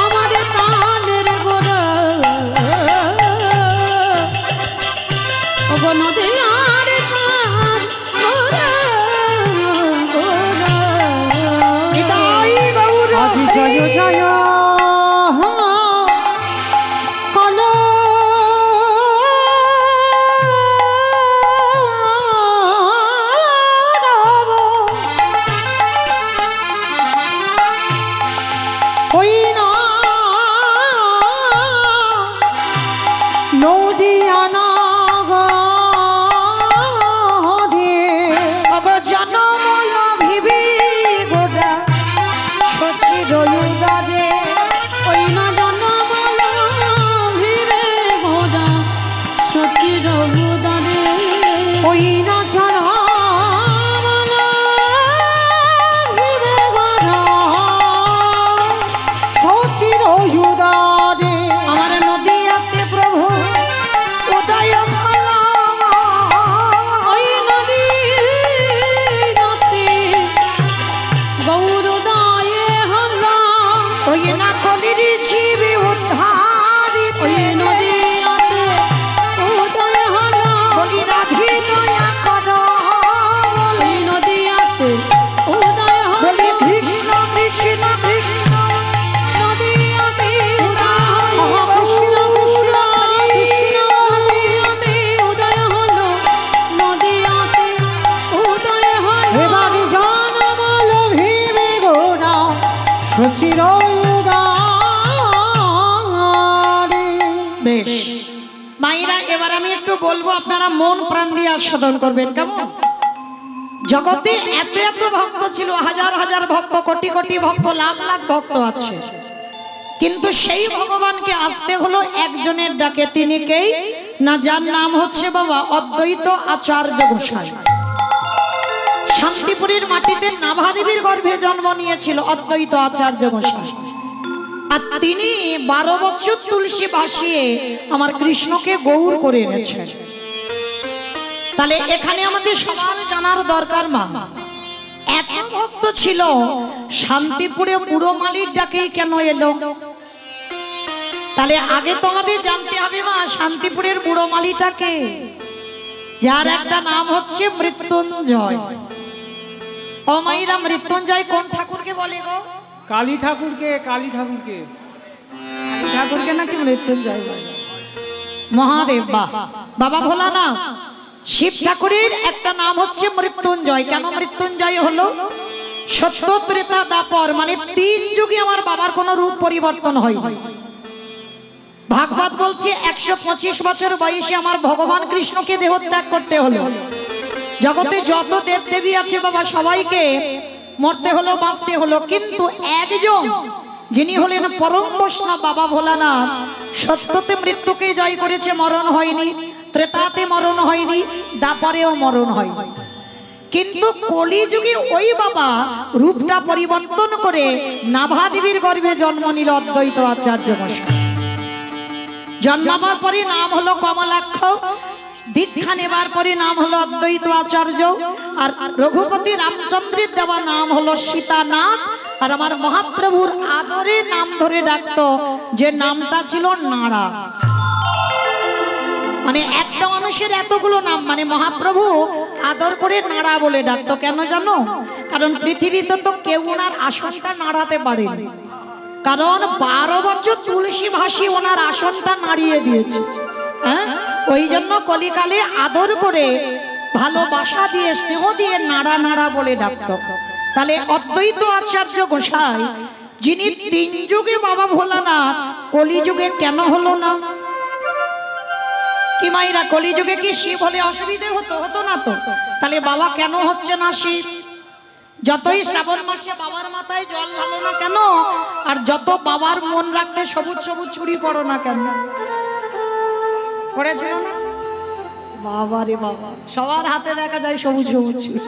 আমার প্রাণের গোড়া ওগো নদিয়ার প্রাণ গোড়া গোড়া নিতাই গৌর আদি জয় জয় কলো ওই না দিয়া না গো রে অগো জনমল ভিবি গোদা সচির উদারে ওই না জনমল ভিড়ে গোদা সচির উদারে ওই না ছাড়া আমার নদিয়াতে প্রভু উদয় ভালা ওই নদী রাতে গৌরদায়ে হল্লা ওই না কলির জীবী উদ্ধারিত ওই নদী রাতে উদয় হল্লা বলি রাধি দয়া করো ওই নদী রাতে উদয় বলি হল্লা কৃষ্ণ কৃষ্ণ কৃষ্ণ নদী রাতে উদয় কৃষ্ণ কৃষ্ণ কৃষ্ণ নদী উদয় হলো নদী রাতে উদয় হলো এবারে জনমল ভীমে গোরা সচির উদারে বেশ মায়েরা, এবার আমি একটু বলবো, আপনারা মন প্রাণ দিয়ে আস্বাদন করবেন কেমন। জগতে এত এত ভক্ত ছিল, হাজার হাজার ভক্ত, কোটি কোটি ভক্ত, লাখ লাখ ভক্ত আছে, কিন্তু সেই ভগবানকে আসতে হলো একজনের ডাকে। তিনি কে না, যার নাম হচ্ছে বাবা অদ্বৈত আচার্য গোসাই। শান্তিপুরের মাটিতে নাভাদেবীর গর্ভে জন্ম নিয়েছিল অদ্বৈত আচার্য গোসাই। আর তিনি 12 বছর তুলসী ভাসিয়ে আমার কৃষ্ণকে গৌর করে এনেছেন। তাহলে এখানে আমাদের সবার জানার দরকার, মা এত ভক্ত ছিল, শান্তিপুরে বুড়ো মালির ডাকেই কেন এলো? তাহলে আগে তো আমাদের জানতে হবে মা, শান্তিপুরের বুড়ো মালিটাকে, যার একটা নাম হচ্ছে মৃত্যুঞ্জয়। ও মাইরা, মৃত্যুঞ্জয় কোন ঠাকুরকে বলে গো? কালী ঠাকুরকে, কালী ঠাকুরকে। ঠাকুরকে নাকি মৃত্যুঞ্জয় বলে? মহাদেব বাবা ভোলানাথ শিব ঠাকুরের একটা নাম হচ্ছে মৃত্যুঞ্জয়। কেন মৃত্যুঞ্জয় হলো? সত্য ত্রেতা দাপর, মানে 3 যুগে আমার বাবার কোনো রূপ পরিবর্তন হয়নি। ভাগবত বলছে 125 বছর বয়সে আমার ভগবান কৃষ্ণকে দেহত্যাগ করতে হলো। জগতে যত দেব দেবী আছে বাবা, সবাইকে মরতে হলো, বাঁচতে হলো, কিন্তু একজন যিনি হলেন পরম বৈষ্ণব বাবা ভোলানাথ, সত্যতে মৃত্যুকে জয় করেছে, মরণ হয়নি, ত্রেতাতে মরণ হয়নি, দাপরেও মরণ হয়নি। কিন্তু কলিযুগে ওই বাবা রূপটা পরিবর্তন করে নাভাদেবীর গর্ভে জন্ম নিল অদ্বৈত আচার্য গোসাই। জন্মাবার পরে নাম হলো কমলাক্ষ, দীক্ষা নেবার পরে নাম হলো অদ্বৈত আচার্য, আর রঘুপতি রামচন্দ্রের দেওয়া নাম হলো সীতানাথ। আর আমার মহাপ্রভুর আদরে নাম ধরে ডাকতো, যে নামটা ছিল নাড়া। মানে একটা মানুষের এতগুলো নাম, মানে মহাপ্রভু আদর করে নাড়া বলে ডাকতো। কেন জানো? কারণ পৃথিবীতে তো কেউ ওনার আসনটা নাড়াতে পারেনি, কারণ 12 বছর তুলসী ভাসি ওনার আসনটা নাড়িয়ে দিয়েছে। হ্যাঁ, ওই জন্য কলিকালে আদর করে, ভালোবাসা দিয়ে, স্নেহ দিয়ে নাড়া নাড়া বলে ডাকতো। তাহলে অদ্বৈত আচার্য গোসাই, যিনি 3 যুগে বাবা ভোলানাথ, কলিযুগে কেন হলো না? কি মাইরা, কলিযুগে কি শিব হলে অসুবিধে হতো? হতো না তো। তাহলে বাবা কেন হচ্ছে না শিব? যতই শ্রাবণ মাসে বাবার মাথায় জল ঢালো না কেন, আর যত বাবার মন রাখতে সবুজ সবুজ চুড়ি পড়ো না কেন, পড়েছিল না? বাবা রে বাবা, সবার হাতে দেখা যায় সবুজ সবুজ চুড়ি,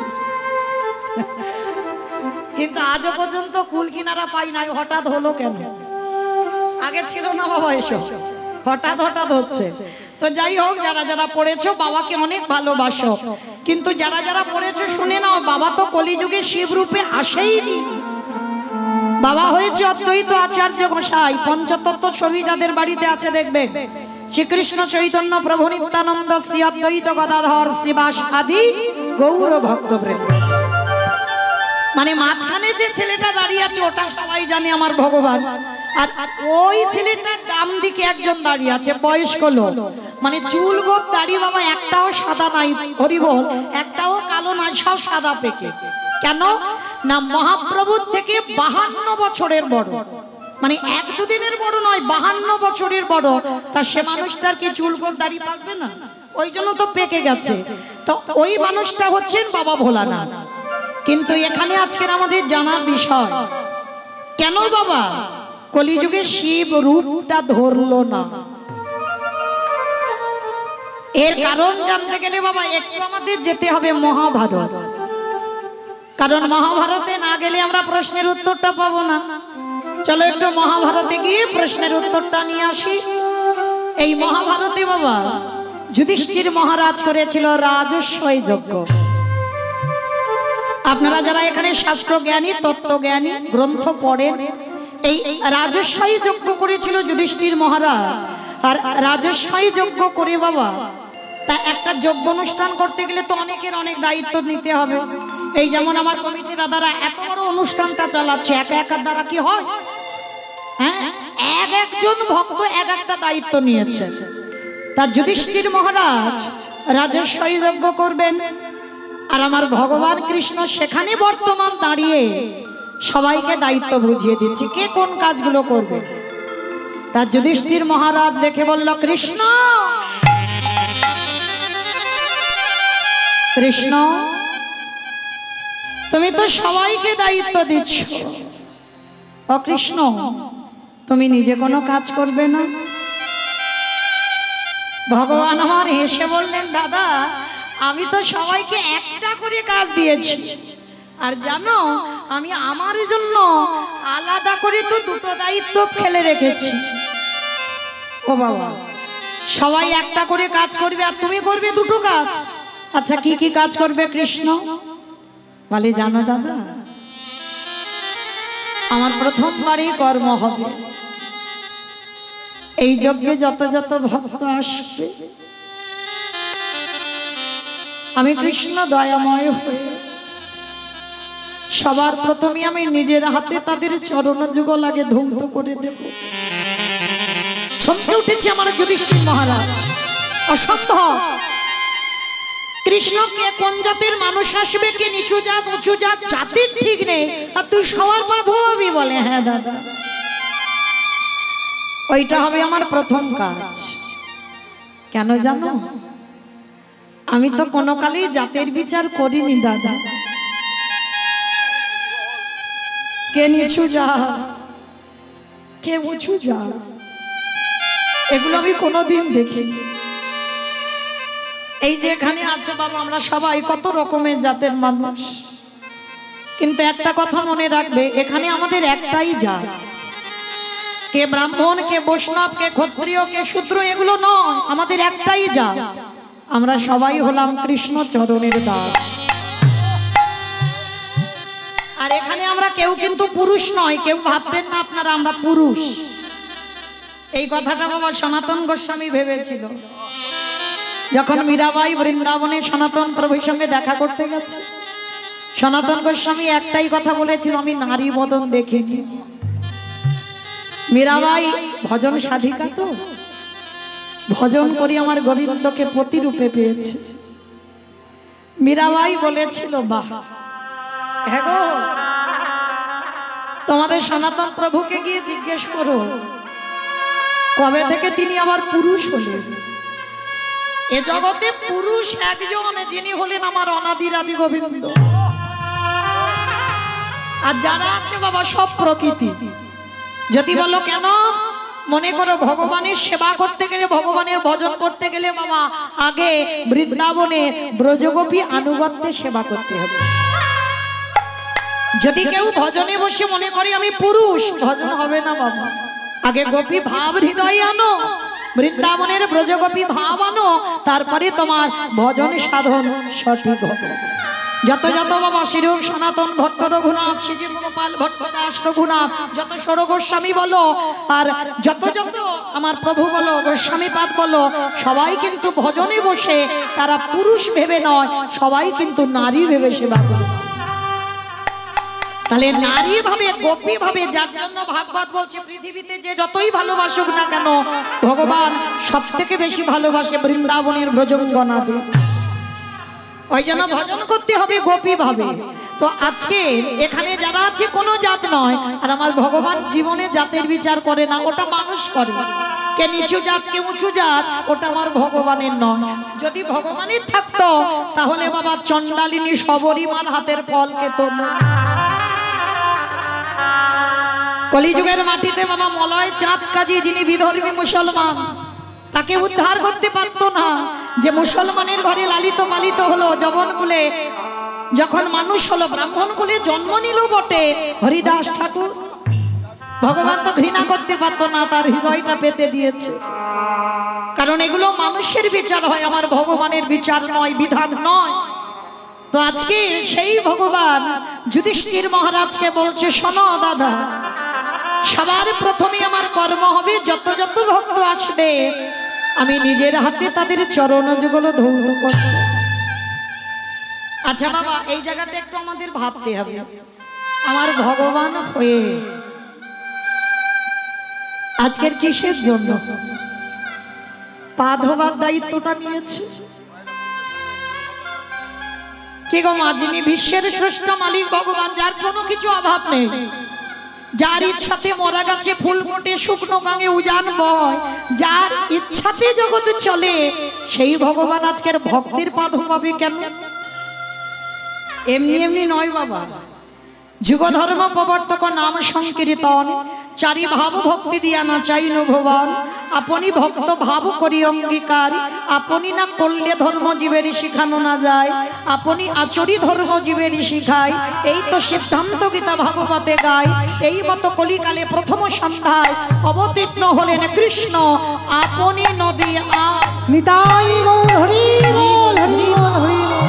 কিন্তু আজও পর্যন্ত কুল কিনারা পাই নাই। হঠাৎ হলো কেন? আগে ছিল না বাবা এসব, হঠাৎ হঠাৎ হচ্ছে। তো যাই হোক, যারা যারা পড়েছো বাবাকে অনেক ভালোবাসো, কিন্তু যারা যারা পড়েছো শুনে নাও, বাবা তো কলিযুগে শিব রূপে আসেইনি। বাবা হয়েছে অদ্বৈত আচার্য গোসাই। পঞ্চতত্ত্ব ছবি যাদের বাড়িতে আছে দেখবেন, শ্রীকৃষ্ণ চৈতন্য প্রভু নিত্যানন্দ শ্রী অদ্বৈত গদাধর শ্রীবাস আদি গৌর ভক্তবৃন্দ। মানে মাঝখানে যে ছেলেটা দাঁড়িয়ে আছে ওটা সবাই জানে আমার ভগবান, আর ওই ছেলেটার ডান দিকে একজন দাঁড়িয়ে আছে বয়স্ক লোক, মানে চুল গোপ দাড়ি বাবা একটাও সাদা নাই, হরিবল, একটাও কালো নাই, সব সাদা পেকে। কেন না? মহাপ্রভুর থেকে 52 বছরের বড়। মানে এক দুদিনের বড় নয়, 52 বছরের বড়। তা সে মানুষটার কি চুল গোপ দাড়ি পাকবে না? ওই জন্য তো পেকে গেছে। তো ওই মানুষটা হচ্ছেন বাবা ভোলানাথ। কিন্তু এখানে আজকের আমাদের জানার বিষয়, কেন বাবা কলিযুগে শিব রূপটা ধরলো না? এর কারণ জানতে গেলে বাবা একটু আমাদের যেতে হবে মহাভারত। কারণ মহাভারতে না গেলে আমরা প্রশ্নের উত্তরটা পাবো না। চলো একটু মহাভারতে গিয়ে প্রশ্নের উত্তরটা নিয়ে আসি। এই মহাভারতে বাবা যুধিষ্ঠির মহারাজ করেছিল রাজস্বই যজ্ঞ। আপনারা যারা এখানে শাস্ত্র জ্ঞানী, তত্ত্ব জ্ঞানী, গ্রন্থ পড়েন, এই রাজস্বই যজ্ঞ করেছিল যুধিষ্ঠির মহারাজ। আর রাজস্বই যজ্ঞ করে বাবা, তা একটা যজ্ঞ অনুষ্ঠান করতে গেলে তো অনেকের অনেক দায়িত্ব নিতে হবে। এই যেমন আমার কমিটি দাদারা এত বড় অনুষ্ঠানটা চালাচ্ছে, একা একার দ্বারা কি হয়? হ্যাঁ, এক একজন ভক্ত এক একটা দায়িত্ব নিয়েছে। তার যুধিষ্ঠির মহারাজ রাজস্বই যজ্ঞ করবেন, আর আমার ভগবান কৃষ্ণ সেখানে বর্তমান দাঁড়িয়ে সবাইকে দায়িত্ব বুঝিয়ে দিচ্ছে কে কোন কাজগুলো করবে। তার যুধিষ্ঠির মহারাজ দেখে বলল, কৃষ্ণ কৃষ্ণ তুমি তো সবাইকে দায়িত্ব দিচ্ছ, ও কৃষ্ণ তুমি নিজে কোনো কাজ করবে না? ভগবান আমার হেসে বললেন, দাদা আমি তো সবাইকে একটা করে কাজ দিয়েছি, আর জানো আমি আমার জন্য আলাদা করে তো দুটো দায়িত্ব ফেলে রেখেছি। ও বাবা, সবাই একটা করে কাজ করবে আর তুমি করবে দুটো কাজ? আচ্ছা কি কি কাজ করবে কৃষ্ণ? বলে, জানো দাদা আমার প্রথমবারই কর্ম হবে, এই যজ্ঞে যত যত ভক্ত আসবে আমি কৃষ্ণ দয়াময় হয়ে সবার প্রথমে আমি নিজের হাতে তাদের চরণ যুগল আগে ধ্বংস করে দেব। চমকে উঠেছে আমার যুধিষ্ঠির মহারাজ, অসম্ভব! কৃষ্ণকে কোন জাতের মানুষ আসবে, কে নিচু জাত উঁচু জাত, জাতির ঠিক নেই, আর তুই সবার পা ধোয়াবি? বলে, হ্যাঁ দাদা ওইটা হবে আমার প্রথম কাজ। কেন জানো? আমি তো কোনো কালেই জাতের বিচার করিনি দাদা, কে নিচু যা কে উঁচু যা এগুলো আমি কোনোদিন দেখিনি। এই যে এখানে আছে বাবা, আমরা সবাই কত রকমের জাতের মানুষ, কিন্তু একটা কথা মনে রাখবে, এখানে আমাদের একটাই জাত। কে ব্রাহ্মণ, কে বৈষ্ণব, কে ক্ষত্রিয়, কে শূদ্র, এগুলো নয়, আমাদের একটাই জাত। আমরা সবাই হলাম কৃষ্ণ চরণের দাস। আর এখানে আমরা কেউ কিন্তু পুরুষ নয়, কেউ ভাববেন না আপনারা আমরা পুরুষ। এই কথাটা বাবা সনাতন গোস্বামী ভেবেছিল যখন মীরাবাই বৃন্দাবনে সনাতন প্রভুর সঙ্গে দেখা করতে গেছে। সনাতন গোস্বামী একটাই কথা বলেছিল, আমি নারী বদন দেখিনি। মীরাবাই ভজন সাধিকা, তো ভজন করি আমার গোবিন্দকে প্রতিরূপে পেয়েছে। মীরাবাই বলেছিল, বাহ হ্যাঁ গো, তোমাদের সনাতন প্রভুকে গিয়ে জিজ্ঞেস করো কবে থেকে তিনি আবার পুরুষ হলেন। এ জগতে পুরুষ একজন, যিনি হলেন আমার অনাদির আদি গোবিন্দ। আর যারা আছে বাবা সব প্রকৃতি। যদি বলো কেন, মনে করো ভগবানের সেবা করতে গেলে, ভগবানের ভজন করতে গেলে বাবা আগে বৃন্দাবনে ব্রজগোপী আনুগত্যে সেবা করতে হবে। যদি কেউ ভজনে বসে মনে করে আমি পুরুষ, ভজন হবে না বাবা। আগে গোপী ভাব হৃদয়ে আনো, বৃন্দাবনের ব্রজগোপী ভাব আনো, তারপরে তোমার ভজন সাধন সঠিক হবে। যত যত বাবা শিরূপ সনাতন ভট্ট রঘুনাথ, শ্রীজীব গোপাল ভট্ট দাস রঘুনাথ, যত ষড় গোস্বামী বলো, আর যত যত আমার প্রভু বলো, গোস্বামীপাদ বলো, সবাই কিন্তু ভজনে বসে তারা পুরুষ ভেবে নয়, সবাই কিন্তু নারী ভেবে সেবা করেছে। তাহলে নারী ভাবে, গোপী ভাবে, যার জন্য ভাগবত বলছে পৃথিবীতে যে যতই ভালোবাসুক না কেন, ভগবান সব থেকে বেশি ভালোবাসে বৃন্দাবনের ব্রজঙ্গনাদের। ওই জন্য ভজন করতে হবে গোপী ভাবে। তো আজকে এখানে যারা আছে কোনো জাত নয়, আর আমার ভগবান জীবনে জাতের বিচার করে না, ওটা মানুষ করে। কে নিচু জাত কে উঁচু জাত ওটা আমার ভগবানের নয়। যদি ভগবানের থাকতো তাহলে বাবা চণ্ডালিনী সবরীমার হাতের ফল খেত না। কলিযুগের মাটিতে বাবা মলয় চাঁদ কাজী, যিনি বিধর্মী মুসলমান, তাকে উদ্ধার করতে পারতো না। যে মুসলমানের ঘরে লালিত পালিত হলো, যবন কুলে যখন মানুষ হলো, ব্রাহ্মণ কুলে জন্ম নিল বটে, হরিদাস ঠাকুর, ভগবান তো ঘৃণা করতে পারতো না, তার হৃদয়টা পেতে দিয়েছে। কারণ এগুলো মানুষের বিচার হয়, আমার ভগবানের বিচার নয়, বিধান নয়। তো আজকে সেই ভগবান যুধিষ্ঠির মহারাজকে বলছে, শোনো দাদা, সবার প্রথমে আমার কর্ম হবে, যত যত ভক্ত আসবে আমি নিজের হাতে তাদের চরণ যুগল ধৌত করব। আচ্ছা বাবা, এই জায়গাটা একটু আমাদের ভাবতে হবে। আমার ভগবান হয়ে আজকের কিসের জন্য পা ধোবার দায়িত্বটা নিয়েছে? কে গো মা? যিনি বিশ্বের শ্রেষ্ঠ মালিক ভগবান, যার কোনো কিছু অভাব নেই, যার ইচ্ছাতে মরা গাছে ফুল ফোটে, শুকনো গাঙে উজান বয়, যার ইচ্ছাতে জগৎ চলে, সেই ভগবান আজকের ভক্তের পা ধোবাবে কেন? এমনি এমনি নয় বাবা। যুগ ধর্ম প্রবর্তক নাম সংকীর্তন, চারি ভাব ভক্তি দিয়া না চাইন ভগবান। আপনি ভক্ত ভাব করি অঙ্গীকার, আপনি না করলে ধর্ম জীবের শিখানো না যায়, আপনি আচরি ধর্ম জীবের শিখায়। এই তো সিদ্ধান্ত গীতা ভাগবতে গায়। এই মতো কলিকালে প্রথম সন্ধ্যায় অবতীর্ণ হলেন কৃষ্ণ, আপনি নদী নিতাই গৌর হরি বল, হরি বল, হরি বল।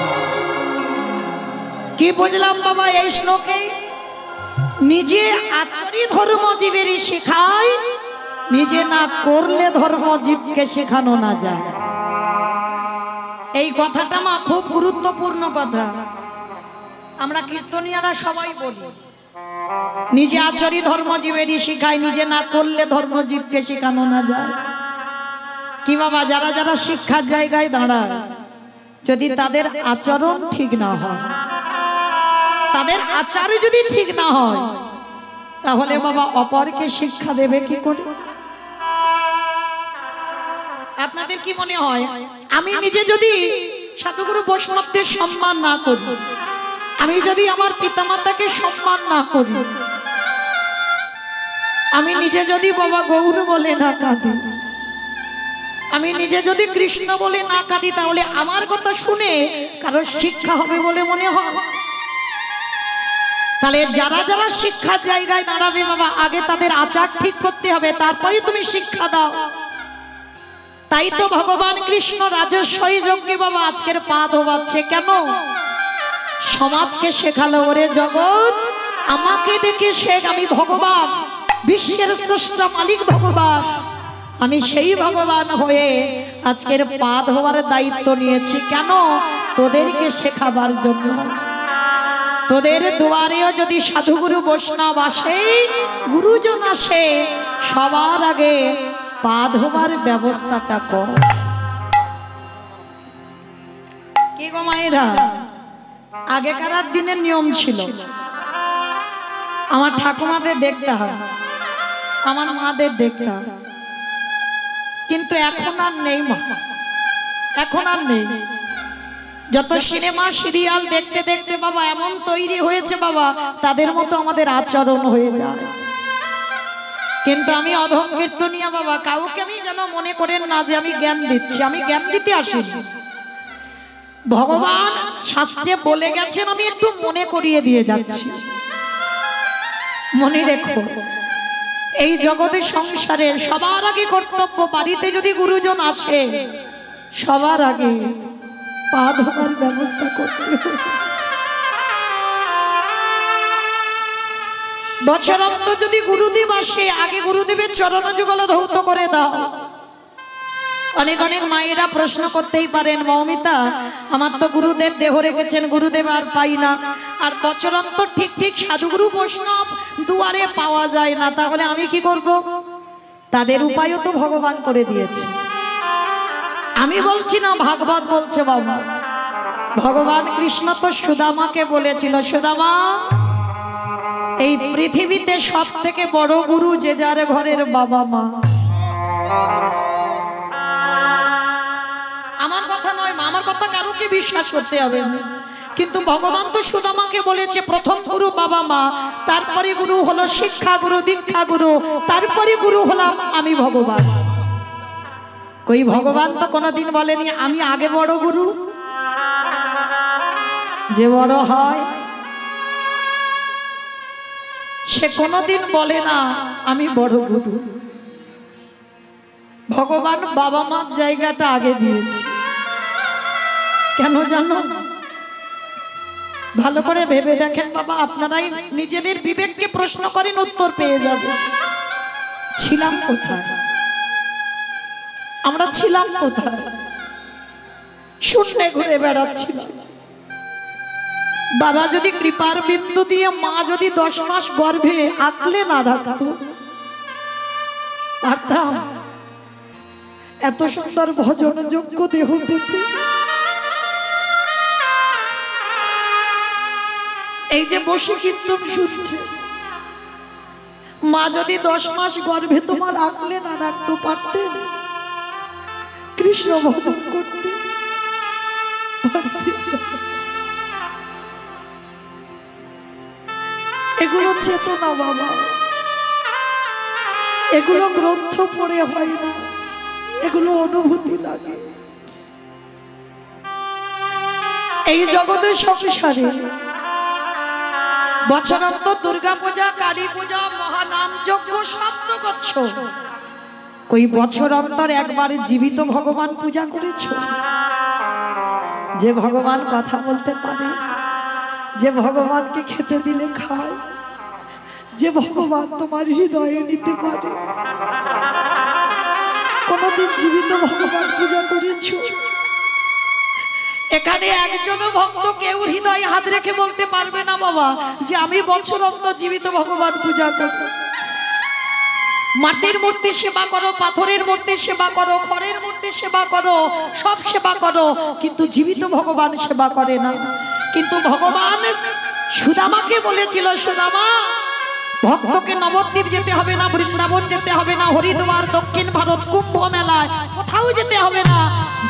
কি বুঝলাম বাবা এই শ্লোকে? নিজে আচরি ধর্ম জীবের শেখায়, নিজে না করলে ধর্ম জীবকে শেখানো না যায়। এই কথাটা মা খুব গুরুত্বপূর্ণ কথা। আমরা কীর্তনিয়ারা সবাই বলি, নিজে আচরি ধর্ম জীবের শেখায়, নিজে না করলে ধর্ম জীবকে শেখানো না যায়। কি বাবা, যারা যারা শিক্ষার জায়গায় দাঁড়ায়, যদি তাদের আচরণ ঠিক না হয়, তাদের আচার যদি ঠিক না হয়, তাহলে বাবা অপরকে শিক্ষা দেবে কি করে? আপনাদের কি মনে হয়, আমি নিজে যদি সাধুগুরু বৈষ্ণবদের সম্মান না করি, আমি যদি আমার পিতামাতাকে সম্মান না করি, আমি নিজে যদি বাবা গৌর বলে না কাঁদি, আমি নিজে যদি কৃষ্ণ বলে না কাঁদি, তাহলে আমার কথা শুনে কারোর শিক্ষা হবে বলে মনে হয়? তাহলে যারা যারা শিক্ষার জায়গায় দাঁড়াবে বাবা, আগে তাদের আচার ঠিক করতে হবে, তারপরে তুমি শিক্ষা দাও। তাই তো ভগবান কৃষ্ণ রাজস্বই যজ্ঞে বাবা আজকের পা ধোবাচ্ছে। কেন? সমাজকে শেখালো, ওরে জগৎ আমাকে দেখে শেখ, আমি ভগবান, বিশ্বের স্রষ্টা মালিক ভগবান, আমি সেই ভগবান হয়ে আজকের পা ধোবার দায়িত্ব নিয়েছি। কেন? তোদেরকে শেখাবার জন্য। তোদের দুয়ারেও যদি সাধুগুরু বৈষ্ণব আসে, গুরুজন আসে, সবার আগে পা ধোবার ব্যবস্থাটা কর। কি গো মায়েরা, আগেকার দিনের নিয়ম ছিল, আমার ঠাকুমাদের দেখতাম, আমার মাদের দেখতাম, কিন্তু এখন আর নেই মা, এখন আর নেই। যত সিনেমা সিরিয়াল দেখতে দেখতে বাবা এমন তৈরি হয়েছে বাবা, তাদের মতো আমাদের আচরণ হয়ে যায়। কিন্তু আমি অধম কীর্তনিয়া বাবা, কাউকে আমি যেন মনে করেন না যে আমি জ্ঞান দিচ্ছি, আমি জ্ঞান দিতে আসিনি। ভগবান শাস্ত্রে বলে গেছেন, আমি একটু মনে করিয়ে দিয়ে যাচ্ছি। মনে রেখো, এই জগতের সংসারে সবার আগে কর্তব্য, বাড়িতে যদি গুরুজন আসে সবার আগে পা ধোবার ব্যবস্থা করতে হবে। বছরান্ত যদি গুরুদেব আসে, আগে গুরুদেবের চরণ যুগল ধৌত করে দাও। অনেক অনেক মায়েরা প্রশ্ন করতেই পারেন, মৌমিতা আমার তো গুরুদেব দেহ রেখেছেন, গুরুদেব আর পাই না, আর বছরান্তর ঠিক ঠিক সাধুগুরু বৈষ্ণব দুয়ারে পাওয়া যায় না, তাহলে আমি কি করব? তাদের উপায়ও তো ভগবান করে দিয়েছে। আমি বলছি না, ভাগবত বলছে বাবা। ভগবান কৃষ্ণ তো সুদামাকে বলেছিল, সুদামা এই পৃথিবীতে সব থেকে বড় গুরু যে যার ঘরের বাবা মা। আমার কথা নয় মা, আমার কথা কারোকে বিশ্বাস করতে হবে না, কিন্তু ভগবান তো সুদামাকে বলেছে প্রথম গুরু বাবা মা, তারপরে গুরু হলো শিক্ষা গুরু, দীক্ষা গুরু, তারপরে গুরু হলাম আমি ভগবান। কই ভগবান তো কোনোদিন বলেনি আমি আগে বড় গুরু। যে বড় হয় সে কোনোদিন বলে না আমি বড় গুরু। ভগবান বাবা মার জায়গাটা আগে দিয়েছে। কেন জানো? ভালো করে ভেবে দেখেন বাবা, আপনারাই নিজেদের বিবেককে প্রশ্ন করেন, উত্তর পেয়ে যাবেন। ছিলাম কোথায়? আমরা ছিলাম কোথায়? শূন্যে ঘুরে বেড়াচ্ছিলাম। বাবা যদি কৃপার বিন্দু দিয়ে মা যদি 10 মাস গর্ভে আঁকলে না রাখতো, পারতাম এত সুন্দর ভজন যোগ্য দেহ পেতে? এই যে বসে কীর্তন শুনছে, মা যদি 10 মাস গর্ভে তোমার আঁকলে না রাখতো, পারতেন কৃষ্ণ ভজন করতে? এগুলো চেতনা বাবা, এগুলো গ্রন্থ পড়ে হয় না, এগুলো অনুভূতি লাগে। এই জগতের সংসারে বছরান্তর দুর্গা পূজা, কালী পূজা, মহানাম যজ্ঞ সব তো করছো, কই বছর অন্তর একবারে জীবিত ভগবান পূজা করেছো? যে ভগবান কথা বলতে পারে, যে ভগবানকে খেতে দিলে খায়, যে ভগবান তোমার হৃদয়ে নিতে পারে, কোনদিন জীবিত ভগবান পূজা করেছো? এখানে একজনও ভক্ত কেউ হৃদয়ে হাত রেখে বলতে পারবে না বাবা যে আমি বছর অন্তর জীবিত ভগবান পূজা করব। মাটির মূর্তি সেবা করো, পাথরের মূর্তি সেবা করো, খড়ের মূর্তি সেবা করো, সব সেবা করো, কিন্তু জীবিত ভগবান সেবা করে না। কিন্তু ভগবান সুদামাকে বলেছিল, সুদামা ভক্তকে নবদ্বীপ যেতে হবে না, বৃন্দাবন যেতে হবে না, হরিদ্বার, দক্ষিণ ভারত, কুম্ভ মেলায় কোথাও যেতে হবে না,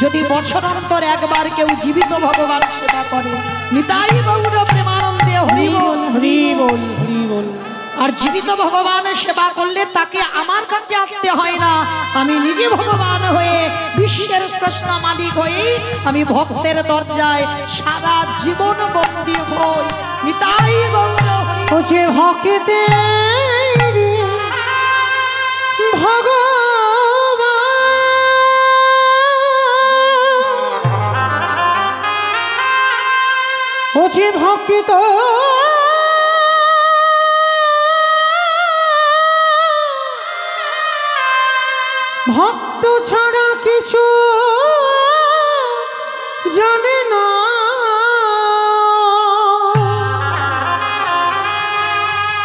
যদি বছর অন্তর একবার কেউ জীবিত ভগবান সেবা করে। নিতাই গৌর প্রেমানন্দে হরি বল, হরি বল, হরি বল। আর জীবিত ভগবান সেবা করলে তাকে আমার কাছে আসতে হয় না, আমি নিজে ভগবান হয়ে বিশ্বের স্রষ্টা মালিক হয়ে আমি ভক্তের দরজায় সারা জীবন বন্দী হই। নিতাই গৌর যে ভক্তে ভগবান, ও যে ভক্ত ভক্ত ছাড়া কিছু জানে না,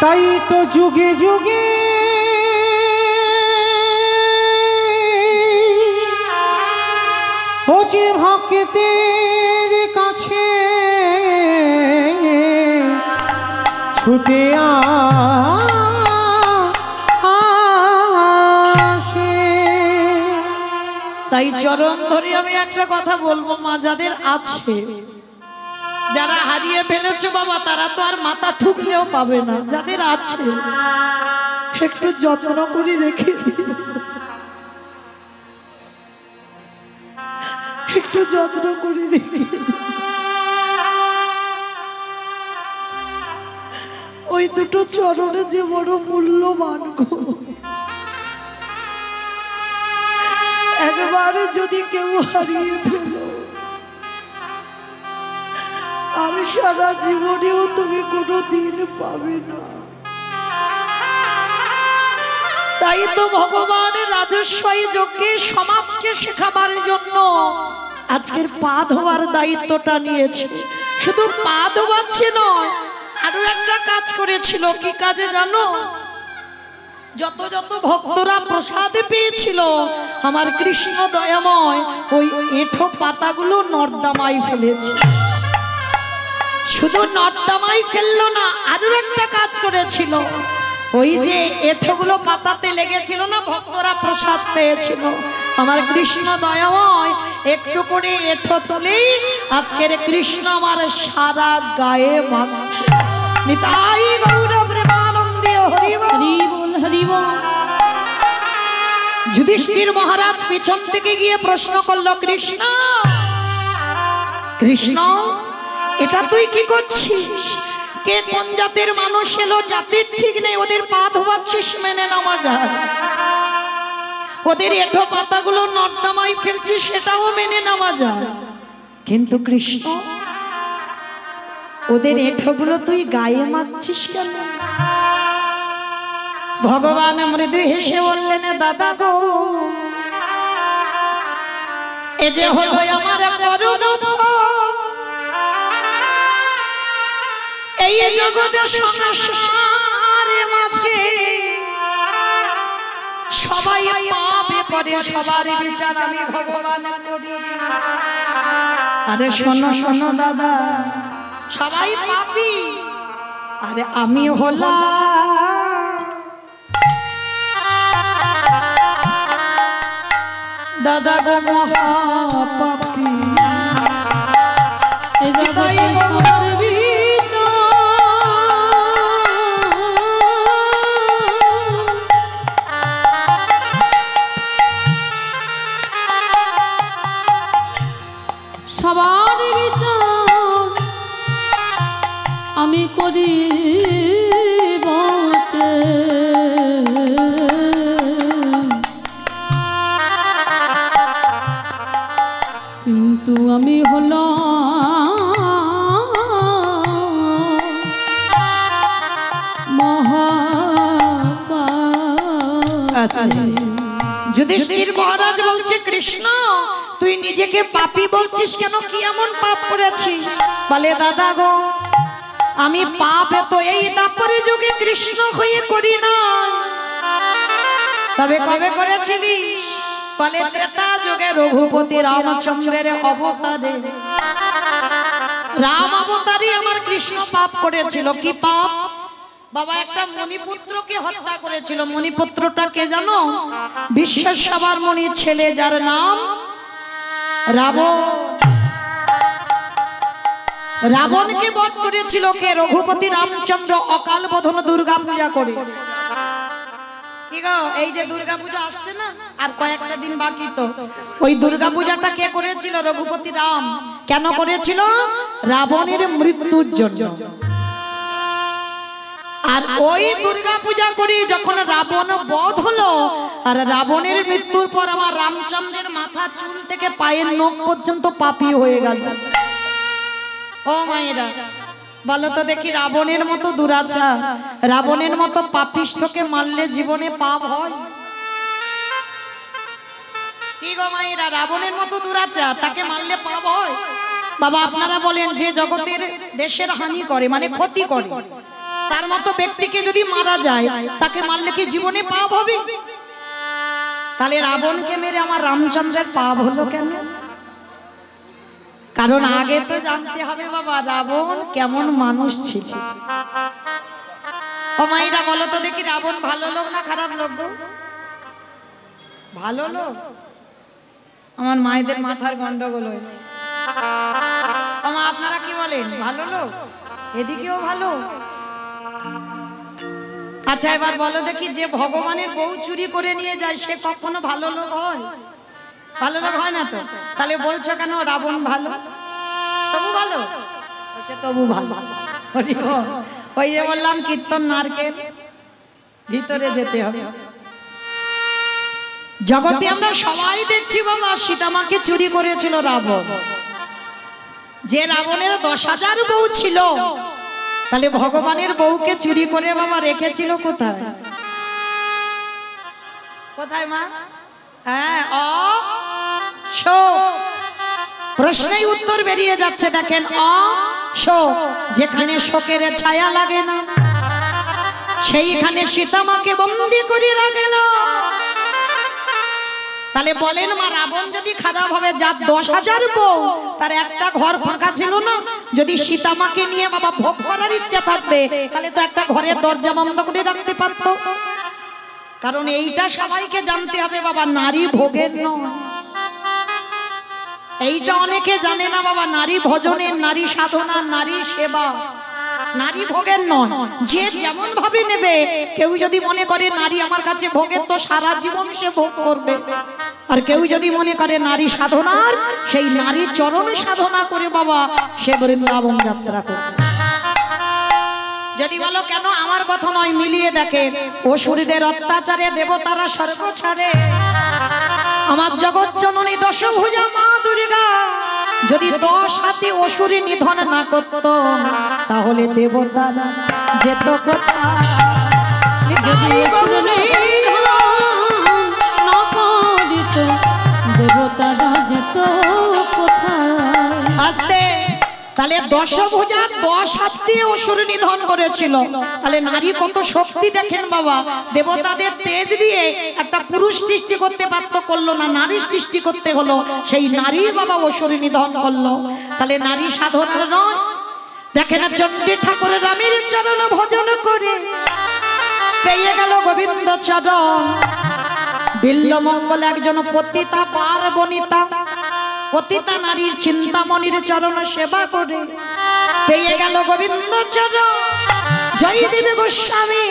তাই তো যুগে যুগে ও যে ভক্তের কাছে ছুটে আসে। তাই চরণ ধরে আমি একটা কথা বলবো মা, যাদের আছে, যারা হারিয়ে ফেলেছো বাবা, তারা তো আর মাথা ঠুকলেও পাবে না। যাদের আছে একটু যত্ন করে রেখে দিও, একটু যত্ন করে রেখে দিও। ওই দুটো চরণে যে বড় মূল্যবান গো, একবারে যদি কেউ হারিয়ে ফেলো আর সারা জীবনেও তুমি কোনো দিন পাবে না। তাই তো ভগবানের রাজস্বই যজ্ঞে সমাজকে শেখাবার জন্য আজকের পা ধোয়ার দায়িত্বটা নিয়েছে। শুধু পা ধোয়াচ্ছে নয়, আরো একটা কাজ করেছিল। কি কাজে জানো? যত যত ভক্তরা প্রসাদ পেয়েছিল আমার কৃষ্ণ দয়াময় ওই এঁঠো পাতাগুলো নর্দমায় ফেলেছে। শুধু নর্দমায় ফেললো না, আরো একটা কাজ করেছিল। ওই যে এঁঠোগুলো পাতাতে লেগেছিল না, ভক্তরা প্রসাদ পেয়েছিল, আমার কৃষ্ণ দয়াময় একটু করে এঁঠো তুলেই আজকের কৃষ্ণ আমার সারা গায়ে মাখছে। নিতাই গৌর প্রেমানন্দে হরি বল। হরি বল, হরি বল। যুধিষ্ঠির মহারাজ পিছন থেকে গিয়ে প্রশ্ন করলো, কৃষ্ণ কৃষ্ণ এটা তুই কি করছিস? কে কোন জাতের মানুষ এলো, জাতির ঠিক নেই, ওদের পা ধোয়াচ্ছিস, মেনে নেওয়া যায়। ওদের এঁঠো পাতাগুলো নর্দমায় ফেলছিস, সেটাও মেনে নেওয়া যায়। কিন্তু কৃষ্ণ ওদের এঁঠোগুলো তুই গায়ে মাখছিস কেন? ভগবান মৃদু হেসে বললেন, দাদা গো, এ যে হলো আমার করুণ ভয়। এই জগতে সংসারের মাঝে সবাই পাপ করে, সবার বিচার আমি ভগবান করি। আরে শোনো শোনো দাদা, সবাই পাপী, আরে আমি হলাম দাদা গো মহাপাপী। এই জগতে সবার বিচার সবার বিচার আমি করি বটে। কিন্তু আমি হলাম মহাপাপী। যুধিষ্ঠির মহারাজ বলছে, কৃষ্ণ তুই নিজেকে পাপী বলছিস কেন? কি এমন পাপ করেছিস? বলে, দাদা গো, আমি পাপ এত এই দাপরে যুগে কৃষ্ণ হয়ে করি না। তবে কবে করেছিলিস? বলে, ত্রেতা যুগে রঘুপতি রামচন্দ্রের অবতারে, রাম অবতারে আমার কৃষ্ণ পাপ করেছিল। কি পাপ? বাবা একটা মণিপুত্রকে হত্যা করেছিল। মণিপুত্রটা কে জানো? বিশ্বের সবার মণির ছেলে, যার নাম রাবণ। রাবণকে বধ করেছিল কে? রঘুপতি রামচন্দ্র অকাল বোধন দুর্গা পূজা করে। কি গো, এই যে দুর্গা পূজা আসছে না, আর কয়েকটা দিন বাকি, তো ওই দুর্গা পূজাটা কে করেছিল? রঘুপতি রাম। কেন করেছিল? রাবণের মৃত্যুর জন্য। আর ওই দুর্গা পূজা করে যখন রাবণ বধ হলো, আর রাবণের মৃত্যুর পর আমার রামচন্দ্রের মাথা চুল থেকে পায়ের নখ পর্যন্ত পাপী হয়ে গেল। ও মায়েরা, বলো তো দেখি, রাবণের মতো দুরাচার, রাবণের মতো পাপিষ্ঠকে মারলে জীবনে পাপ হয়? কি গো মায়েরা, রাবণের মতো দুরাচার, তাকে মারলে পাপ হয়? বাবা আপনারা বলেন, যে জগতের দেশের হানি করে, মানে ক্ষতি করে, তার মতো ব্যক্তিকে যদি মারা যায়, তাকে মারলে কি জীবনে পাপ হবে? তাহলে রাবণকে মেরে আমার রামচন্দ্রের পাপ হলো কেন? কারণ আগে তো জানতে হবে বাবা, রাবণ কেমন মানুষ ছিল। ও মাইরা বলো তো দেখি, রাবণ ভালো লোক না খারাপ লোক গো? ভালো লোক। আমার মায়েদের মাথার গন্ডগোল হয়েছে। মা আপনারা কি বলেন, ভালো লোক? এদিকেও ভালো। আচ্ছা এবার বলো দেখি, যে ভগবানের বউ চুরি করে নিয়ে যায়, সে কখনো ভালো লোক হয়? ভালো লোক হয় না তো। তাহলে বলছো কেন রাবণ ভালো? তবু ভালো বলছে, তবু ভালো। ওই যে বললাম, কীর্তন নারকেল, ভিতরে যেতে হবে। জগতে আমরা সবাই দেখছি বাবা, সীতামাকে চুরি করেছিল রাবণ। যে রাবণের 10,000 বউ ছিল, তাহলে ভগবানের বউকে চুরি করে বাবা রেখেছিল কোথায়? কোথায় মা? হ্যাঁ, প্রশ্নেই উত্তর বেরিয়ে যাচ্ছে। দেখেন, যেখানে শোকের ছায়া লাগে না, সেইখানে সীতামাকে বন্দি করে রাখল। তাহলে বলেন মা, রাবণ যদি খারাপ হবে, যার 10,000 বউ, তার একটা ঘর ফাঁকা ছিল না? যদি সীতামাকে নিয়ে বাবা ভোগ করার ইচ্ছা থাকবে, তাহলে তো একটা ঘরের দরজা বন্ধ করে রাখতে পারত। কারণ এইটা সবাইকে জানতে হবে বাবা, নারী ভোগের নয়। এইটা অনেকে জানে না বাবা, নারী ভজনের, নারী সাধনা, নারী সেবা, নারী ভোগের নয়। যে যেমন ভাবে নেবে, কেউ যদি মনে করে নারী আমার কাছে ভোগের, তো সারা জীবন সে ভোগ করবে। আর কেউ যদি মনে করে নারী সাধনার, সেই নারী চরণ সাধনা করে বাবা সে বৃন্দাবন যাত্রা করবে। যদি বলো কেন, আমার কথা নয়, মিলিয়ে দেখে। অসুরদের অত্যাচারে দেবতারা স্বর্গ ছাড়ে। আমার জগৎ জননী দশভুজা মা দুর্গা যদি 10 হাতে অসুরে নিধন না করত, তাহলে দেবতারা যেত কোথায়? যদি অসুর নিধন না করিত, দেবতারা যেত কোথায়? আস্তে। তাহলে দশভুজা 10 হাত দিয়ে অসুর নিধন করেছিল। তাহলে নারী কত শক্তি দেখেন বাবা। দেবতাদের তেজ দিয়ে একটা পুরুষ সৃষ্টি করতে পারত, করলো না, নারী সৃষ্টি করতে হলো। সেই নারী বাবা অসুর নিধন করলো। তাহলে নারী সাধনার নয়। দেখেন চণ্ডী ঠাকুর রামের চরণ ভজন করে পেয়ে গেল গোবিন্দ চরণ। বিল্লমঙ্গল একজন পতিতা বার বনিতা, পতিতা নারীর চিন্তামণির চরণ সেবা করে পেয়ে গেল গোবিন্দ চরণ। জয়দেবী গোস্বামী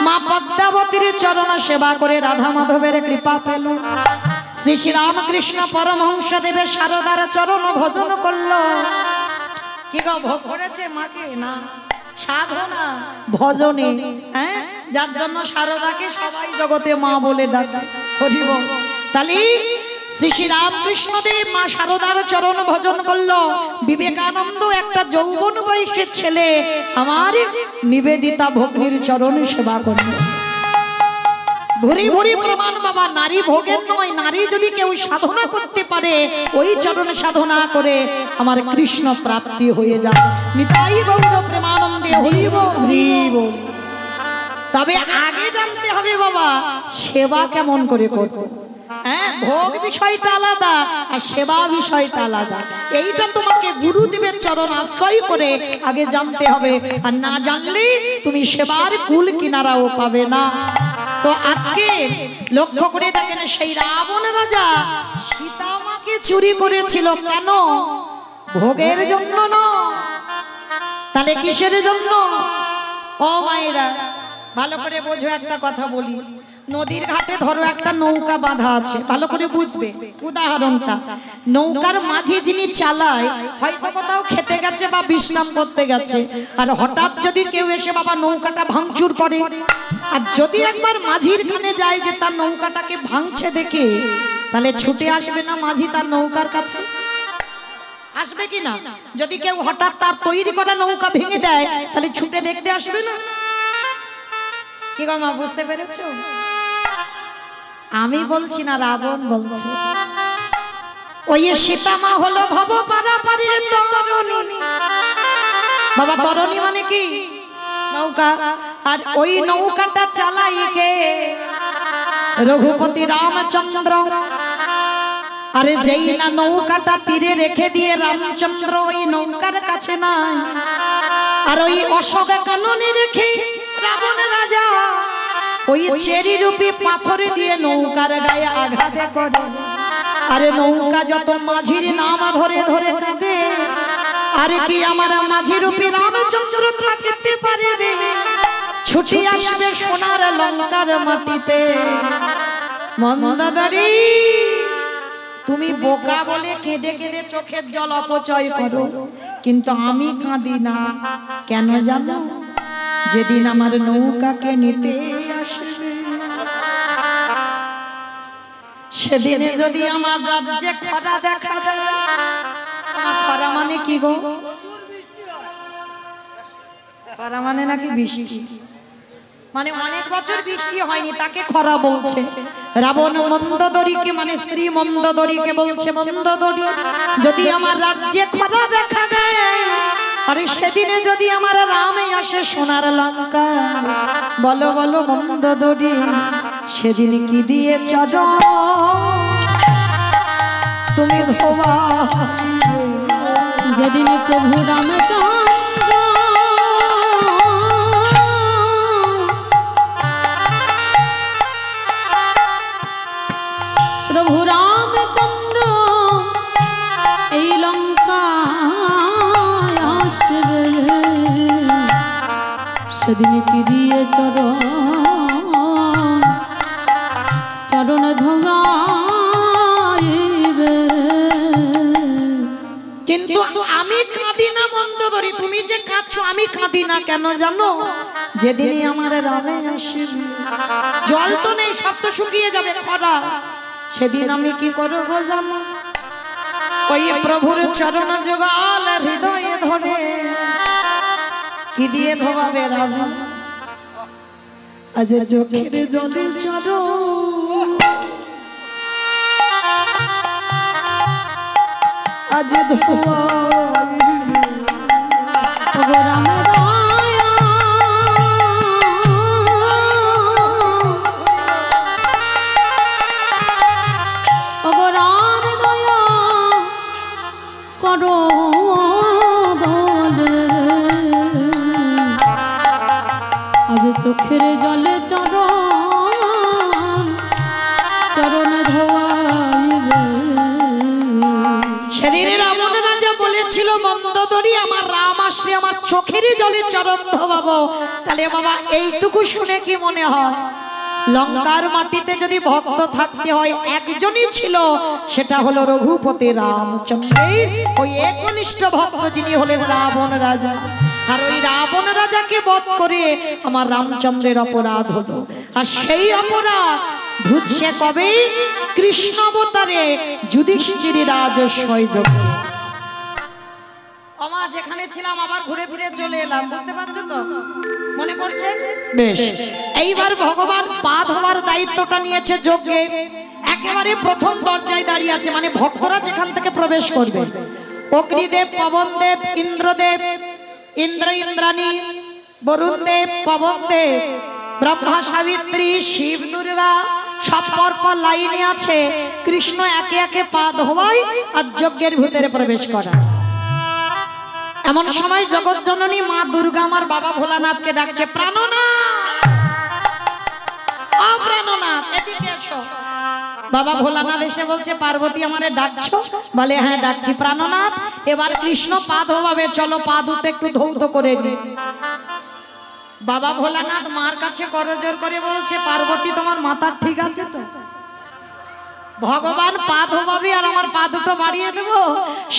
মা পদ্মাবতীর চরণ সেবা করে রাধা মাধবের কৃপা পেল। শ্রী শ্রী রামকৃষ্ণ পরমহংস দেবের শারদার চরণ ভজন করলো। কি গো, ভোগ করেছে মাকে? না, সাধনা ভজনে। হ্যাঁ, যার জন্য শারদাকে সবাই জগতে মা বলে ডাকে। হরি বল। তাহলে শ্রী শ্রী রামকৃষ্ণ দেব মা শারদার চরণ ভজন করলো। বিবেকানন্দ একটা যৌবন বয়সের ছেলে আমার নিবেদিতা ভগ্নীর চরণ সেবা করলো। ভুরি ভুরি প্রমাণ বাবা, নারী ভোগের নয়। নারী যদি কেউ সাধনা করতে পারে, ওই চরণ সাধনা করে আমার কৃষ্ণ প্রাপ্তি হয়ে যায়। নিতাই গৌর প্রেমানন্দে হরি বল, হরি বল। তবে আগে জানতে হবে বাবা, সেবা কেমন করে করবো। হ্যাঁ, ভোগ বিষয়টা আলাদা আর সেবা বিষয়টা আলাদা। এইটা তোমাকে গুরুদেবের চরণ আশ্রয় করে আগে জানতে হবে। আর না জানলে তুমি সেবার কুল কিনারাও পাবে না। তো আজকে লক্ষ্য করে দেখেন, সেই রাবণ রাজা সীতামাকে চুরি করেছিল। কেন? ভোগের জন্য নয়। তাহলে কিসের জন্য? ও মায়েরা ভালো করে বোঝো, একটা কথা বলি। নদীর ঘাটে ধরো একটা নৌকা বাঁধা আছে, ভালো করে বুঝবে উদাহরণটা। নৌকার মাঝে যিনি চালায়, হয়তো কোথাও খেতে গেছে বা বিশ্রাম করতে গেছে, আর হঠাৎ যদি কেউ এসে বাবা নৌকাটা ভাঙচুর করে, আর যদি একবার মাঝির কানে যায় যে তার নৌকাটাকে ভাঙছে দেখে, তাহলে ছুটে আসবে না মাঝি তার নৌকার কাছে? আসবে কি না? যদি কেউ হঠাৎ তার তৈরি করা নৌকা ভেঙে দেয়, তাহলে ছুটে দেখতে আসবে না? কি গো মা, বুঝতে পেরেছো? আমি বলছি না, রাবণ বলছে। ওই সীতামা হলো ভব পারাপারের তরণী। বাবা তরণী মানে কি? নৌকা। আর ওই নৌকাটা চালাই কে? রঘুপতি রামচন্দ্র। আরে যেই না নৌকাটা তীরে রেখে দিয়ে রামচন্দ্র ওই নৌকার কাছে নাই, আর ওই অশোক কাননে রেখে রাবণ রাজা ওই চেরি রূপী পাথরে দিয়ে নৌকার গায়ে আঘাত করে। আরে নৌকা যত মাঝির নাম ধরে ধরে কাঁদে, আরে কি আমার মাঝি রূপী রামচন্দ্র থাকতে পারবে? ছুটি আসবে সোনার লঙ্কার মাটিতে। মন্দাদারি তুমি বোকা বলে কেঁদে কেঁদে চোখের জল অপচয় করো, কিন্তু আমি কাঁদি না। কেন জানো? যেদিন আমার নৌকাকে নিতে আসবে, সেদিনে যদি আমার রাজ্যে খরা দেখা দেয়। খরা মানে কি গো? খরা মানে নাকি বৃষ্টি, মানে অনেক বছর বৃষ্টি হয়নি, তাকে খরা বলছে। রাবণ মন্দোদরীকে মানে স্ত্রী মন্দোদরীকে বলছে, মন্দোদরী যদি আমার রাজ্যে খরা দেখা দেয়, আরে সেদিনে যদি আমার রামে আসে সোনার লঙ্কা, বলো বলো মন্দোদরি সেদিন কি দিয়ে চরণ তুমি ধোবা? যেদিন প্রভু রামচন্দ্র প্রভু রামচন্দ্র এই লঙ্কা আসবে, সেদিন কি দিয়ে চরণ ধোগাইবে। কিন্তু আমি কাঁদি না মন্দোদরি, তুমি যে কাঁদছো আমি কাঁদি না কেন জানো? যেদিনই আমার রামে আসবে, জল তো নেই, সব তো শুকিয়ে যাবে খরা, সেদিন আমি কি করবো জানো? ওই প্রভুর চরণ যুগল হৃদয়ে ধরে কি দিয়ে ধোবাবে রাম? আজ চোখের জলে চরণ আজ ধোয়া রাম দয়া ওগো রাম দয়া করো বলে, আজ চোখের জলে চরণ ধোয়াইবে। সেদিন রাবণ রাজা বলেছিল মন্দোদরি আমার রাম আসলে আমার চোখের জলে চরণ ধোবাবো। তাহলে বাবা এইটুকু শুনে কি মনে হয়? লঙ্কার মাটিতে যদি ভক্ত থাকতে হয় একজনই ছিল, সেটা হলো রঘুপতি রামচন্দ্রের ওই একনিষ্ঠ ভক্ত যিনি হলেন রাবণ রাজা। আর ওই রাবণ রাজাকে বধ করে আমার রামচন্দ্রের অপরাধ হলো। আর সেই অপরাধ ধুচ্ছে কবে? কৃষ্ণ অবতারে যুধিষ্ঠির রাজস্বয় যোগে। আমা যেখানে ছিলাম আবার ঘুরে ফিরে চলে এলাম, বুঝতে পারছো তো? মনে পড়ছে? বেশ, এইবার ভগবান পা ধোয়ার দায়িত্বটা নিয়েছে যজ্ঞে। একেবারে প্রথম দরজায় দাঁড়িয়ে আছে, মানে ভক্তরা যেখান থেকে প্রবেশ করবে। অগ্নিদেব, পবনদেব, ইন্দ্রদেব, ইন্দ্রাণী, বরুণদেব, পবনদেব, ব্রহ্মা, সাবিত্রী, শিব, দুর্গা সব পরপর লাইনে আছে। কৃষ্ণ একে একে পা ধোয়ায় আর যজ্ঞের ভিতরে প্রবেশ করা। এমন সময় জগৎ জননী মা দুর্গা আমার বাবা ভোলানাথকে ডাকছে, প্রাণনাথ, ও প্রাণনাথ এদিকে এসো। বাবা ভোলানাথ এসে বলছে, পার্বতী আমারে ডাকছো? বলে হ্যাঁ ডাকছি। প্রাণনাথ এবার কৃষ্ণ পা ধোয়াবে, চলো পা দুটো একটু ধৌত করে নি। বাবা ভোলানাথ মার কাছে করজোর করে বলছে, পার্বতী তোমার মাথা ঠিক আছে তো? ভগবান পা ধোবাবে আর আমার পা দুটো বাড়িয়ে দেব?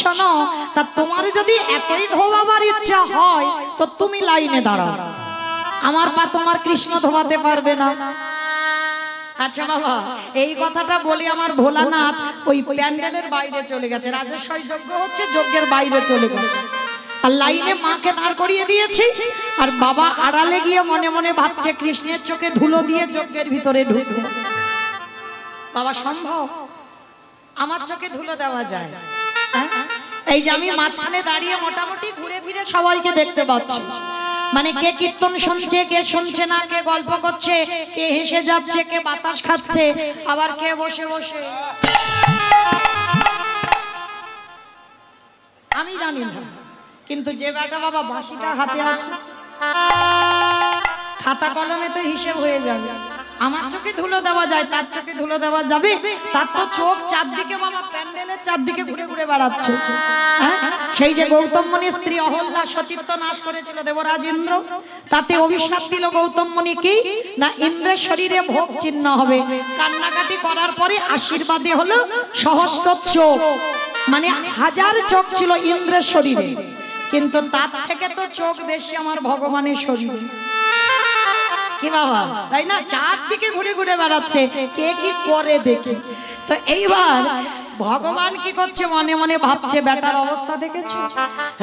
শোনো, তা তোমার যদি এতই ধোবাবার ইচ্ছা হয় তো তুমি লাইনে দাঁড়াও, আমার পা তোমার কৃষ্ণ ধোবাতে পারবে না। আচ্ছা বাবা, এই কথাটা বলে আমার ভোলানাথ ওই প্যান্ডেলের বাইরে চলে গেছে। রাজস্বয় যজ্ঞ হচ্ছে, যজ্ঞের বাইরে চলে গেছে। আর লাইনে মাকে দাঁড় করিয়ে দিয়েছি। আর বাবা আড়ালে গিয়ে মনে মনে ভাবছে কৃষ্ণের চোখে ধুলো দিয়ে যজ্ঞের ভিতরে ঢুকবে। বাবা সম্ভব? আমার চোখে ধুলো দেওয়া যায়? এই যে আমি মাঝখানে দাঁড়িয়ে মোটামুটি ঘুরে ফিরে সবাইকে দেখতে পাচ্ছি, মানে কে কীর্তন শুনছে, কে শুনছে না, কে গল্প করছে, কে হেসে যাচ্ছে, কে বাতাস খাচ্ছে, আবার কে বসে বসে। আমি জানি না, কিন্তু যে বেটা বাবা বাঁশিটা হাতে আছে, খাতা কলমে তো হিসেব হয়ে যাবে। আমার চোখে ধুলো দেওয়া যায়, তার চোখে ধুলো দেওয়া যাবে? তার তো চোখ চারদিকে বাবা প্যান্ডেলের চারদিকে ঘুরে ঘুরে বেড়াচ্ছে। সেই যে গৌতম মুনির স্ত্রী অহল্যা সতীত্ব নাশ করেছিল দেবরাজ ইন্দ্র, তাতে অভিশাপ দিল গৌতম মুনি কি না ইন্দ্রের শরীরে ভোগ চিহ্ন হবে। কান্নাকাটি করার পরে আশীর্বাদে হলো সহস্র চোখ, মানে 1000 চোখ ছিল ইন্দ্রের শরীরে, কিন্তু তার থেকে তো চোখ বেশি আমার ভগবানের শরীরে। কি বাবা, তাই না? চারদিকে ঘুরে ঘুরে বেড়াচ্ছে, কে কি করে দেখি। তো এইবার ভগবান কি করছে, মনে মনে ভাবছে, বেটার অবস্থা দেখেছো?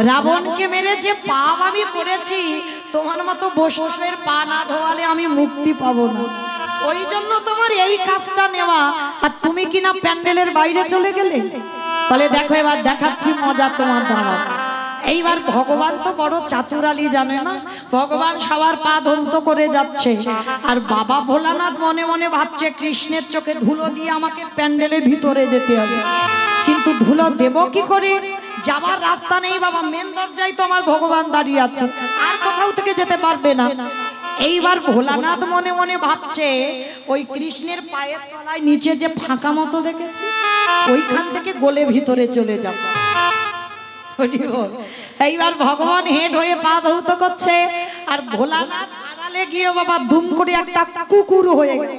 রাবণকে মেরে যে পাপ আমি করেছি, তোমার মতো বৈষ্ণবের পা না ধোয়ালে আমি মুক্তি পাবো না। ওই জন্য তোমার এই কাজটা নেওয়া, আর তুমি কিনা প্যান্ডেলের বাইরে চলে গেলে। বলে দেখো এবার দেখাচ্ছি মজা তোমার দ্বারা। এইবার ভগবান তো বড় চাতুরালি জানে না, ভগবান সবার পা ধৌত করে যাচ্ছে, আর বাবা ভোলানাথ মনে মনে ভাবছে কৃষ্ণের চোখে ধুলো দিয়ে আমাকে প্যান্ডেলের ভিতরে যেতে হবে, কিন্তু ধুলো দেব কি করে, যাবার রাস্তা নেই বাবা, মেন দরজায় তো আমার ভগবান দাঁড়িয়ে আছে, আর কোথাও থেকে যেতে পারবে না। এইবার ভোলানাথ মনে মনে ভাবছে ওই কৃষ্ণের পায়ের তলায় নিচে যে ফাঁকা মতো দেখেছে ওইখান থেকে গলে ভিতরে চলে যাব। এইবার ভগবান হেড হয়ে পা ধৌত করছে, আর ভোলানাথ আড়ালে গিয়ে বাবা দুম করে একটা কুকুর হয়ে গেল।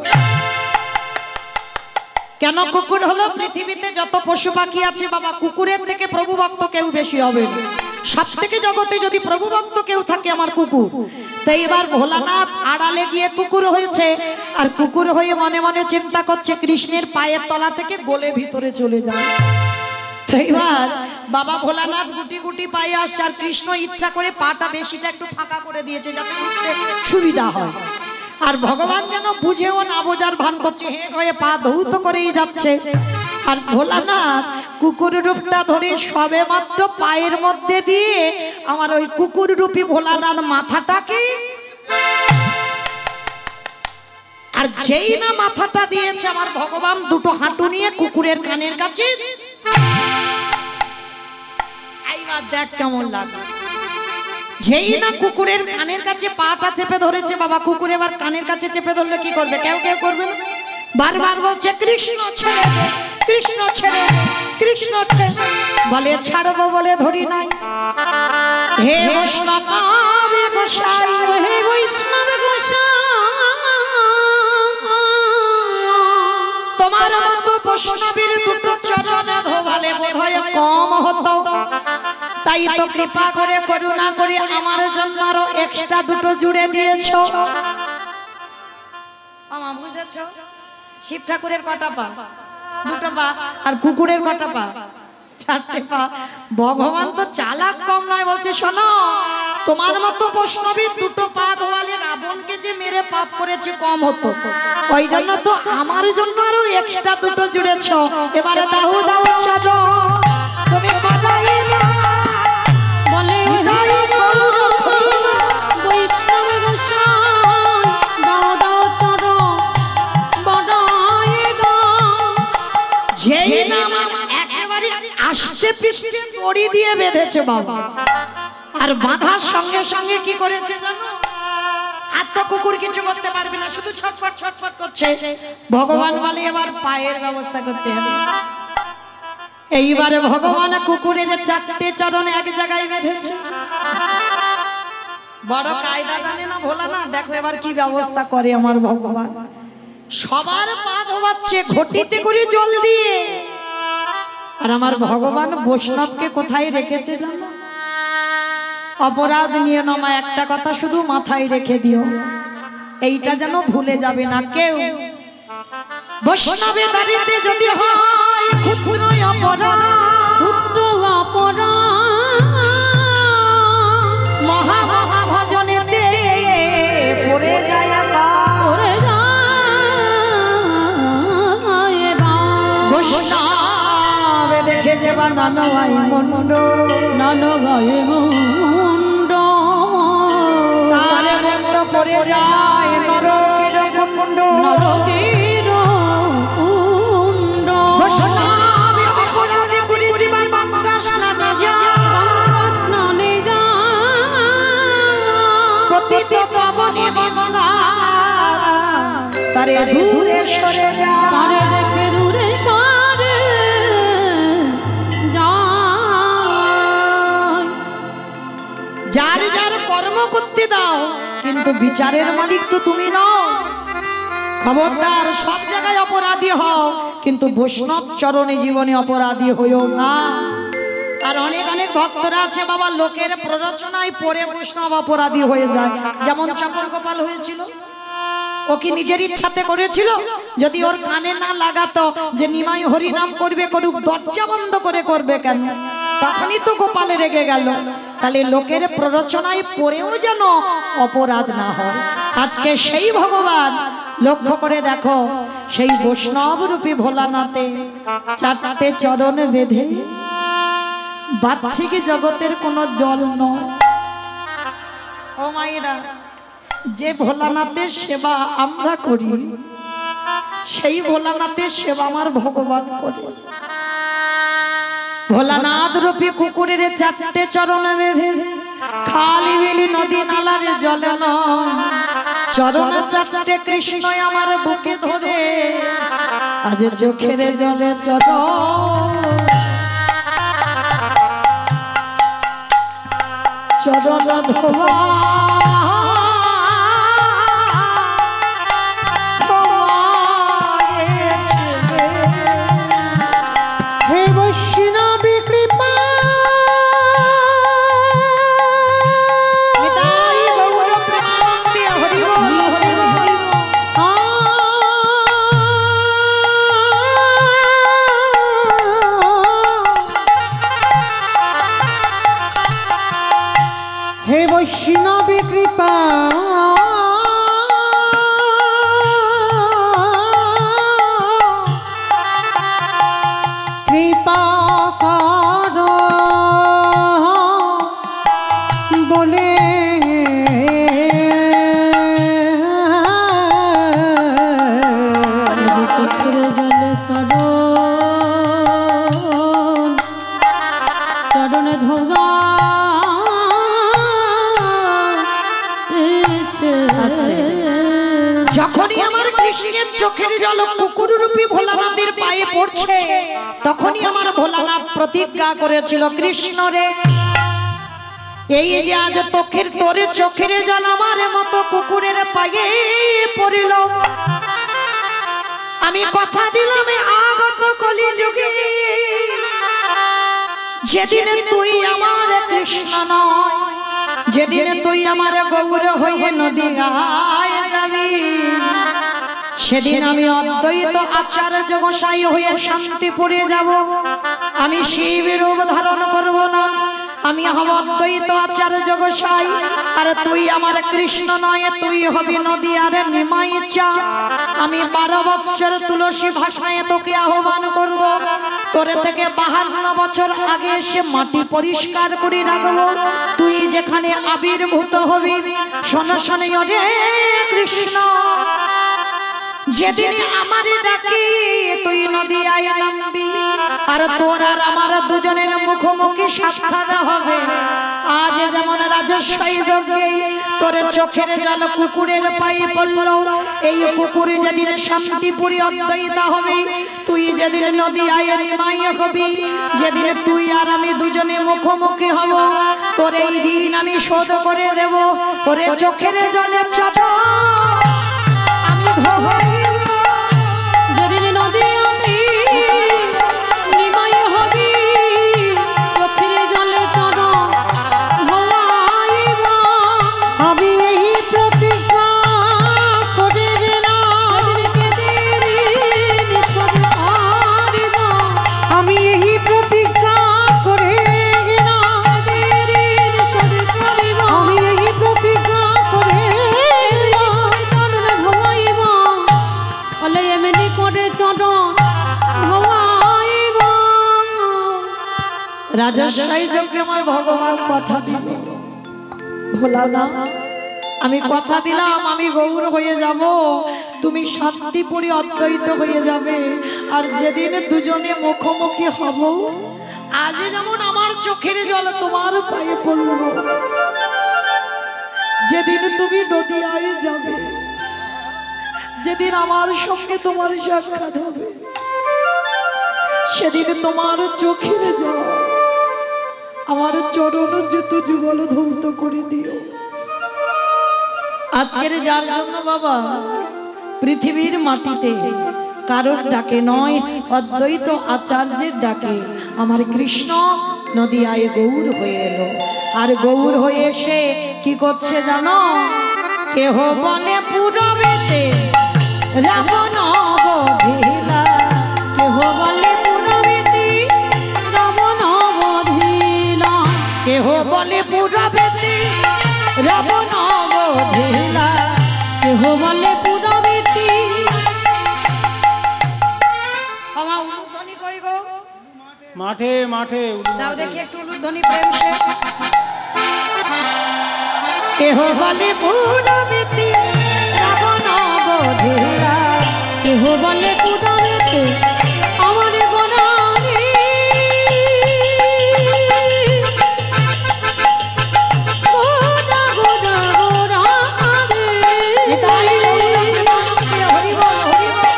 কেন কুকুর হলো? পৃথিবীতে যত পশু পাখি আছে বাবা, কুকুরের থেকে প্রভু ভক্ত কেউ বেশি হবে না, সব থেকে জগতে যদি প্রভু ভক্ত কেউ থাকে আমার কুকুর। তো এবার ভোলানাথ আড়ালে গিয়ে কুকুর হয়েছে, আর কুকুর হয়ে মনে মনে চিন্তা করছে কৃষ্ণের পায়ের তলা থেকে গলে ভিতরে চলে যায়। তো এবার বাবা ভোলানাথ গুটি গুটি পায়ে আসছে, আর কৃষ্ণ ইচ্ছা করে পাটা বেশিটা একটু ফাঁকা করে দিয়েছে যাতে উঠতে সুবিধা হয়, আর ভগবান যেন বুঝেও না বোঝার ভান করছে, হেড হয়ে পা ধৌত করেই যাচ্ছে। আর ভোলানাথ কুকুর রূপটা ধরে সবে মাত্র পায়ের মধ্যে দিয়ে আমার ওই কুকুর রূপী ভোলানাথ মাথাটাকে, আর যেই না মাথাটা দিয়েছে আমার ভগবান দুটো হাঁটু নিয়ে কুকুরের কানের কাছে, এইবার দেখ কেমন লাগে, যেই না কুকুরের কানের কাছে পাটা চেপে ধরেছে বাবা, কুকুর এবার কানের কাছে চেপে ধরলে কি করবে? কেউ কেউ করবে না, বারবার বলছে কৃষ্ণ ছেড়ে দে, কৃষ্ণ ছেড়ে দে, কৃষ্ণ ছেড়ে, বলে ছাড়বো বলে ধরি নাই। হে বৈষ্ণব গোসাই, হে বৈষ্ণব গোসাই, তোমার মতো বৈষ্ণবের দুটো চরণ ধোবালে বোধহয় কম হতো, তাই তো কৃপা করে করুণা করে আমার জন্য আরো এক্সট্রা দুটো জুড়ে দিয়েছো। মামা বুঝেছো? শিব ঠাকুরের কটা পা? দুটো পা। আর কুকুরের কটা পা? চারটে পা। ভগবান তো চালাক কম নয়, বলছে শোনো তোমার মতো বৈষ্ণবীর দুটো পা ধোয়ালে রাবণকে যে মেরে পাপ করেছে কম হতো, ওই জন্য তো আমার জন্য আরো এক্সট্রা দুটো জুড়েছো। এবারে দাও দাও চাচো তুমি বাজাইলা বলে বৈষ্ণব গোসাই, দাও দাও চরণ বড়াই দাও। যেই না আমার একেবারে আস্তে পিষ্টে দড়ি দিয়ে বেঁধেছে বাবা, আর বাঁধার সঙ্গে সঙ্গে কি করেছে জানো? আর তো কুকুর কিছু করতে পারবে না, শুধু ছটফট ছটফট করছে। ভগবান বলে এবার পায়ের ব্যবস্থা করতে হবে। এইবারে ভগবান কুকুরের চারটে চরণ এক জায়গায় বেঁধেছে। বড় কায়দা জানে না ভোলা না, দেখো এবার কি ব্যবস্থা করে আমার ভগবান। সবার পা ধোয়াচ্ছে ঘটিতে করে জল দিয়ে, আর আমার ভগবান বৈষ্ণবকে কোথায় রেখেছে জানো? অপরাধ নিয়ে নামা একটা কথা শুধু মাথায় রেখে দিও, এইটা যেন ভুলে যাবে না কেউ। বৈষ্ণবের দাঁড়িতে যদি হয় ক্ষুদ্র অপরাধ, ক্ষুদ্র অপরাধ, মহা মহা ভজনেতে পড়ে যায় করে যায় বৈষ্ণব দেখে যে বানানো হয় মন্ড, নানো গায়ে মুন্ড, তারে মন্ড পড়ে যায় নরকের কুণ্ড। নরকের কুণ্ড। বৈষ্ণব অপরাধে করে জীবন গঙ্গা স্নানে যায়, গঙ্গা স্নানে যায়, পতিত পাবনে গঙ্গা তারে দূরে সরে যায়, তারে দেখে দূরে সরে যায়। যার যার কর্ম করতে দাও, কিন্তু বিচারের মালিক তো তুমি নও। খবরদার, সব জায়গায় অপরাধী হও, কিন্তু বৈষ্ণব চরণে জীবনে অপরাধী হইও না। আর অনেক অনেক ভক্তরা আছে বাবা, লোকের প্ররোচনায় পড়ে বৈষ্ণব অপরাধী হয়ে যায়। যেমন চপল গোপাল হয়েছিল, ও কি নিজের ইচ্ছাতে করেছিল? যদি ওর কানে না লাগাতো যে নিমাই হরি নাম করবে করুক, দরজা বন্ধ করে করবে কেন? তখনই তো গোপালে রেগে গেল। তাহলে লোকের প্ররোচনায় পড়েও যেন অপরাধ না হয়। আজকে সেই ভগবান লক্ষ্য করে দেখো, সেই বৈষ্ণব রূপী ভোলানাথে চারটে চরণ বেঁধে বাহ্যিক জগতের কোনো জল নয়। ও মায়েরা, যে ভোলানাথের সেবা আমরা করি সেই ভোলানাথের সেবা আমার ভগবান করে। ভোলানাথ রূপী কুকুরের চারটে চরণ বেঁধে খালি বিলি নদী নালার জলে নয়, চরণ চারটে কৃষ্ণ আমার বুকে ধরে আজ চোখের জলে চরণ ধোয়া হে বৈষ্ণবী কৃপা নিতাই গৌর প্রেমানন্দে হরি বল হরি বল। হে বৈষ্ণবী কৃপা কৃপা করো বলে চোখের জলে চরণে ধোগা যখনই আমার কৃষ্ণের চোখের জল কুকুর রূপী ভোলানাথের পায়ে পড়ছে, তখনই আমার ভোলানাথ প্রতিজ্ঞা করেছিল, কৃষ্ণ রে, এই যে আজ তোরে চোখের জল আমার মতো কুকুরের পায়ে পড়িল, আমি কথা দিলাম আগত কলিযুগে যেদিন তুই আমার কৃষ্ণ নয়, যেদিন তুই আমার গৌর হয়ে নদী গায়ে যাবি, সেদিন আমি অদ্বৈত আচার্য গোসাই হয়ে শান্তিপুরে যাব। আমি শিব রূপ ধারণ করব না, আমি হব অদ্বৈত আচার্য গোসাই, আর তুই আমার কৃষ্ণ নয়, তুই হবি নদী আর নিমাই চা। আমি 12 বছর তুলসী ভাষায় তোকে আহ্বান করব, তোরে থেকে 52 বছর আগে এসে মাটি পরিষ্কার করে রাখবো, তুই যেখানে আবির্ভূত হবি। শোনো শোনে রে কৃষ্ণ, যেদিন আমার ডাকি তুই নদী আয় নামবি, আর তোর আর আমার দুজনের মুখোমুখি সাক্ষাৎ হবে। আজ যেমন রাজস্বই যজ্ঞে তোর চোখের জল কুকুরের পায়ে পড়ল, এই কুকুর যেদিন শান্তিপুরী অদ্বৈত হবে, তুই যেদিন নদী আয় নিমাই হবি, যেদিন তুই আর আমি দুজনে মুখোমুখি হব, তোর এই ঋণ আমি শোধ করে দেব। ওরে চোখের জলে চাপ আমি ধোয়াই যেদিন নদী আমি নিমাই হবি, চোখের জলে চরণ ধোয়াইব। আমি এই প্রতিজ্ঞা করে গেলাম, আমি এই প্রতিজ্ঞা করে গেলাম, আমি এই প্রতিজ্ঞা করে গেলাম। চরণ ধোয়াইব, বলে এমনি করে চরণ ধোয়াইব। রাজস্বই যজ্ঞে আমার ভগবান কথা দিল, ভোলা না, আমি কথা দিলাম আমি গৌর হয়ে যাব, তুমি শান্তিপুরী অদ্বৈত হয়ে যাবে। আর যেদিন দুজনে মুখোমুখি হব, আজ যেমন আমার চোখের জল তোমার পায়ে পড়ল, যেদিন তুমি নদিয়ায় যাবে, যেদিন আমার সঙ্গে তোমার সাক্ষাৎ হবে, সেদিন তোমার চোখের জল আমার চরণ যত যুগল ধৌত করে দিও। আজকের যার জন্য বাবা পৃথিবীর মাটিতে কারোর ডাকে নয়, অদ্বৈত আচার্যের ডাকে আমার কৃষ্ণ নদিয়ায় গৌর হয়ে এলো। আর গৌর হয়ে এসে কি করছে জানো? কেহ বলে পুরবেতে রাবণ বধিলা, কেহ বলে পুরবেতে রাবণ বধিলা, কেহ বলে পুরবেতে রাবণ বধিলা, কেহ বলে পুরবেতে। মাঠে মাঠে দাও দেখি একটু উলুধ্বনি প্রেম সে কেহ বলে পুরবিতি রাবণ বধিরা কেহ বলে কুদারেতে আমার গোনারে গোদা গোদা গোরা রে তাই হরি বল হরি বল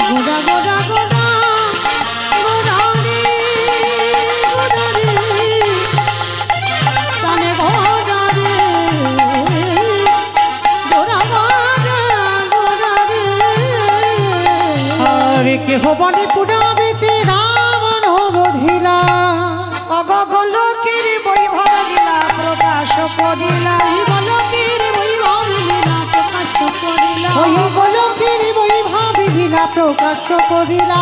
গোদা গোদা গোদা গোরা রে গোদা রে তানে গোদা রে গোরা গোদা গোদা রে আরে কেহ বলে পুরাবিতে রাবণ বধিলা অগগোলকের বৈভব লীলা প্রকাশ করিলা এই বলকের বৈভব লীলা প্রকাশ করিলা ওই গোলকের বৈভব লীলা প্রকাশ করিলা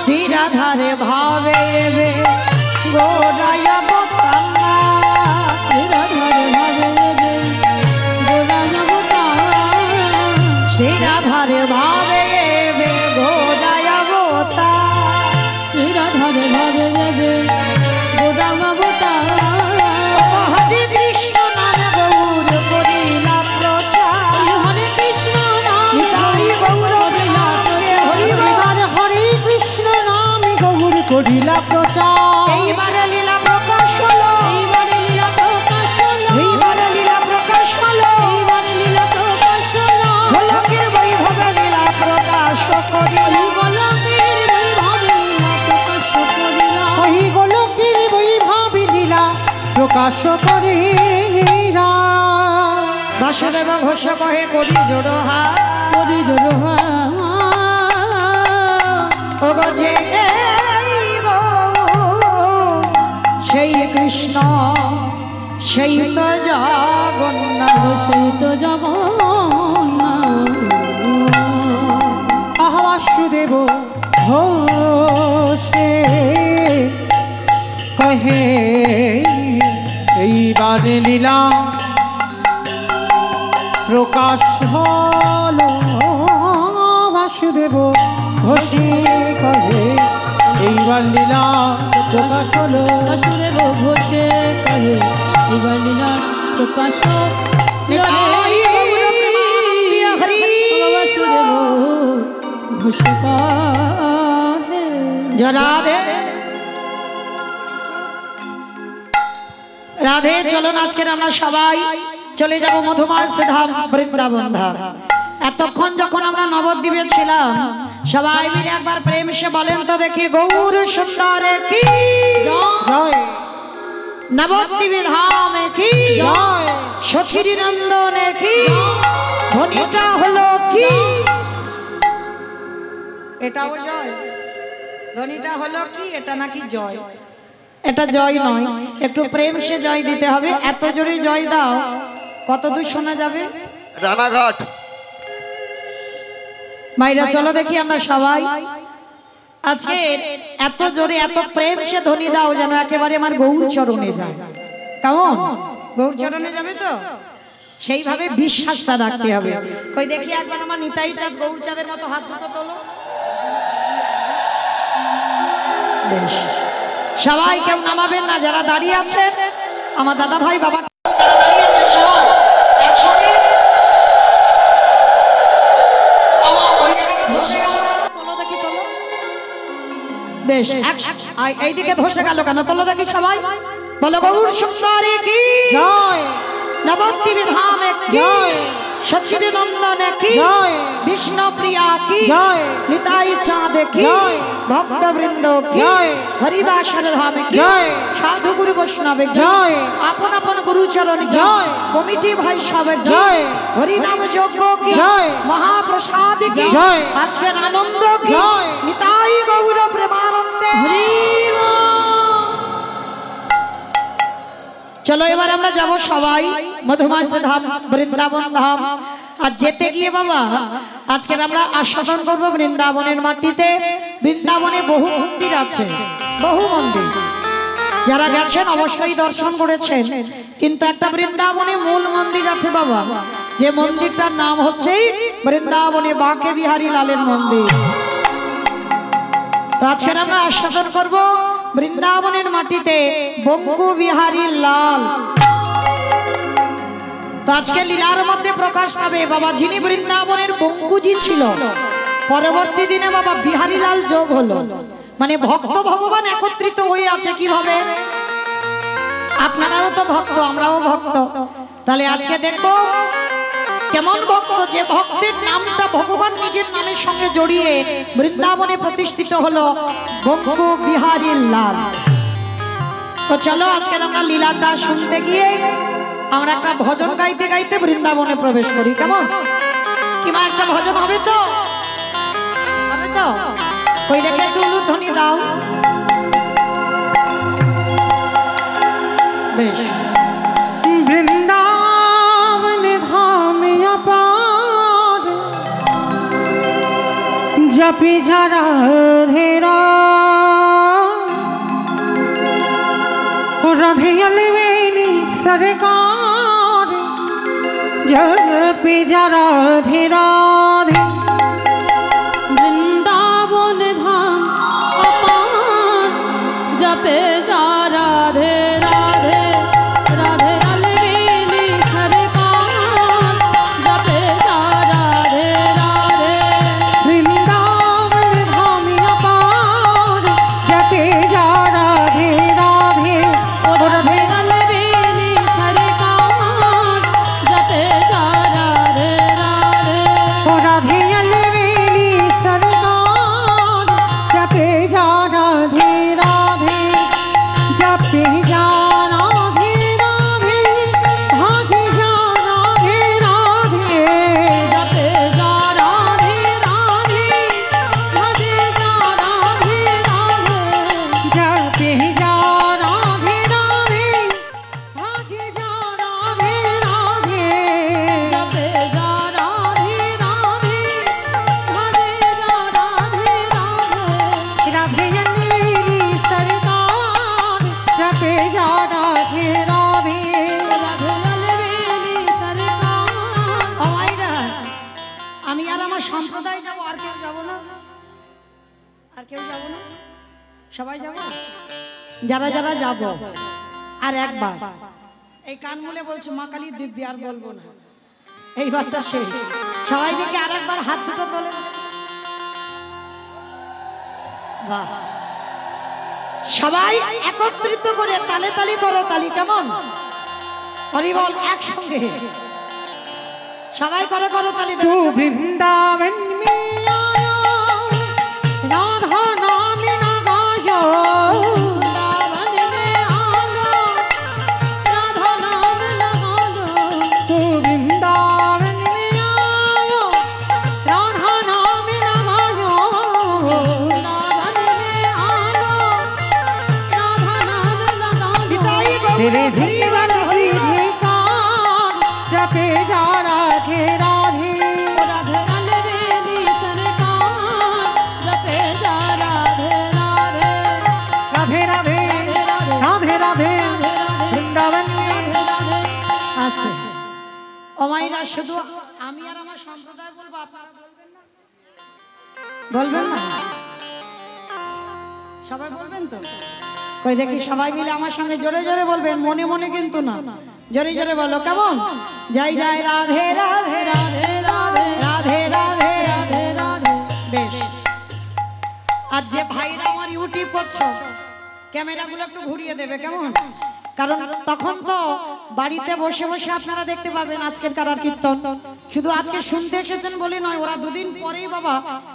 শ্রী রাধারে ভাবে এবে গোরায় বতানা রাধার ভাবে রে গোরা জগতা শ্রী রাধারে ভাবে এবে গোরায় বতা রাধার ভাবে রে গোরা জগতা হরে কৃষ্ণ নাম গৌর করিলা প্রচার হরে কৃষ্ণ নাম নিতাই গৌর প্রেমানন্দে হরি বল। এবার হরে কৃষ্ণ নাম গৌর করিলা প্রচার এইবারে লীলা প্রকাশ হলো এইবারে লীলা প্রকাশ হলো এইবারে লীলা প্রকাশ হলো এইবারে লীলা প্রকাশ হলো গোলকের বৈভবে লীলা প্রকাশ করিলা এই বলকের বৈভব লীলা প্রকাশ করিলা ওই গোলকের বৈভব লীলা প্রকাশ করিলা বাসুদেব ঘোষ কহে করি জোড়হা করি জোড়হা ও গজে সেই কৃষ্ণ সেই তো জগন্নাথ সেই তো জগন্নাথ আহা বাসুদেব ঘোষে কহে এইবার লীলা প্রকাশ হলো বাসুদেব ঘোষে কহে এইবার লীলা প্রকাশ হলো বাসুদেব ঘোষে কহে এইবার লীলা প্রকাশ নিতাই গৌর প্রেমানন্দে হরি বাসুদেব ঘোষে কহে রাধে রাধে চলুন আজকের আমরা সবাই চলে যাব মধুমাস ধাম বৃন্দাবন ধাম এতক্ষণ যখন আমরা নবদ্বীপে ছিলাম সবাই মিলে একবার প্রেম সে বলেন তো দেখি গৌর সুন্দরে কি জয় নবদ্বীপ ধামে কি জয় সচিরি নন্দনে কি ধ্বনিটা হলো কি এটাও জয় ধ্বনিটা হলো কি এটা নাকি জয় এটা জয় নয় একটু প্রেম সে জয় দিতে হবে এত জোরে জয় দাও কত দূর শোনা যাবে রানাঘাট মাইরা চলো দেখি আমরা সবাই আজকে এত জোরে এত প্রেম সে ধ্বনি দাও যেন একেবারে আমার গৌর চরণে যায় কেমন গৌর চরণে যাবে তো সেইভাবে বিশ্বাসটা রাখতে হবে কই দেখি একবার আমার নিতাই চাঁদ গৌর চাঁদের মতো হাত দুটো তোলো বেশ সবাই কেউ নামাবেন না যারা দাঁড়িয়ে আছে আমার দাদা ভাই বাবা যারা দাঁড়িয়ে আছে সবাই একসঙ্গে আমার ওই জায়গাটা ধসে গেল তোলো দেখি তোলো বেশ এইদিকে ধসে গেল কেন তোলো দেখি সবাই বলো গৌর সুন্দরী কি জয় নবদ্বীপ ধামে কি জয় সচির নন্দনে কি জয় বিষ্ণু প্রিয়া কি জয় নিতাই চাঁদ কি জয় ভক্ত বৃন্দ কি জয় হরিবাসর ধামে কি জয় সাধু গুরু বৈষ্ণবে কি জয় আপন আপন গুরু চরণ কি জয় কমিটি ভাই সবে কি জয় হরিনাম যজ্ঞ কি জয় মহাপ্রসাদ কি জয় আজকের আনন্দ কি জয় নিতাই গৌর প্রেমানন্দে চলো এবার আমরা যাব সবাই মধুমাস ধাম বৃন্দাবন ধাম আর যেতে গিয়ে বাবা আজকে আমরা আস্বাদন করব বৃন্দাবনের মাটিতে বৃন্দাবনে বহু মন্দির আছে বহু মন্দির যারা গেছেন অবশ্যই দর্শন করেছেন কিন্তু একটা বৃন্দাবনে মূল মন্দির আছে বাবা যে মন্দিরটার নাম হচ্ছে বৃন্দাবনে বাঁকে বিহারী লালের মন্দির তো আজকে আমরা আস্বাদন করব বৃন্দাবনের মাটিতে বঙ্কু বিহারী লাল। তো আজকে লীলার মধ্যে প্রকাশ পাবে বাবা যিনি বৃন্দাবনের বঙ্কুজি ছিল, পরবর্তী দিনে বাবা বিহারী লাল যোগ হলো। মানে ভক্ত ভগবান একত্রিত হয়ে আছে কিভাবে? আপনারাও তো ভক্ত, আমরাও ভক্ত, তাহলে আজকে দেখবো কেমন ভক্ত, যে ভক্তের নামটা ভগবান নিজের নামের সঙ্গে জড়িয়ে বৃন্দাবনে প্রতিষ্ঠিত হলো বঙ্কু বিহারী লাল। তো চলো আজকে আমরা লীলাটা শুনতে গিয়ে আমরা একটা ভজন গাইতে গাইতে বৃন্দাবনে প্রবেশ করি, কেমন? কিংবা একটা ভজন হবে তো? হবে তো? ওই দেখে একটু উলুধ্বনি দাও। বেশ। বৃন্দাবন ধাম অপার, জপি যারা ধেরা রাধে আলবেনি সরকার, জপি যারা ধেরা। বৃন্দাবন ধাম অপার, জপে যা রাধে রাধে, রাধে আলবেলি সরকার, জপে যা রাধে রাধে। বৃন্দাবন ধাম অপার, জপে যা রাধে রাধে। রাধে আলবেলি সরকার, জপে যা রাধে রাধে। রাধে আলবেলি সরকার, জপে যা রাধে রাধে। জপে যা রাধে রাধে, ভাজে যা রাধে রাধে। জপে যা রাধে রাধে, ভজে যা রাধে রাধে। জপে যা রাধে রাধে, ভাজে যা রাধে রাধে। জপে যা রাধে রাধে, ভজে যা রাধে রাধে। রাধে আলবেলি সরকার, জপে যা রাধে রাধে। রাধে আলবেলি সরকার। ও ভাইরা, আমি আর আমার সম্প্রদায় যাব, আর কেউ যাব না? আর কেউ যাব না? সবাই যাব? যারা যারা যাব আর একবার এই কান মুলে বলছো মা কালী দিব্যি, আর বলবো না, এইবারটা শেষ। সবাই দিকে আর একবার হাত দুটো তোলে। বাহ, সবাই একত্রিত করে তালে তালি করো, তালি কেমন? হরি বল একসঙ্গে সবাই করো, করো তালি तू দেবে। वृंदावन में आया, राधा नाम न गायो। वृंदावन में आलो, राधा नाम लगालो। तू वृंदावन में आयो, राधा नाम न गायो। वृंदावन में आलो, राधा नाम लगालो। तेरे जीवन की धिकार, जपे जा राधे राधे। राधे अनबेली सरकार, जपे जा राधे राधे। राधे राधे, राधे राधे, वृंदावन में। राधे আছে ও মাইরা, শুধু আমি আর আমার সম্প্রদায় বলবো, আপনারা বলবেন না? বলবেন না? সবাই বলবেন তো? কই দেখি সবাই মিলে আমার সঙ্গে জোরে জোরে বলবেন, মনে মনে কিন্তু না, জোরে জোরে বলো, কেমন? জয় জয় রাধে রাধে राधे राधे রাধে রাধে। राधे राधे। বেশ, আর যে ভাইরা আমার ইউটিউব করছো, ক্যামেরাগুলো একটু ঘুরিয়ে দেবে, কেমন? কারণ তখন তো বাড়িতে বসে বসে আপনারা দেখতে পাবেন আজকের কারার কীর্তন। শুধু আজকে শুনতে এসেছেন বলে নয়, ওরা দুদিন পরেই বাবা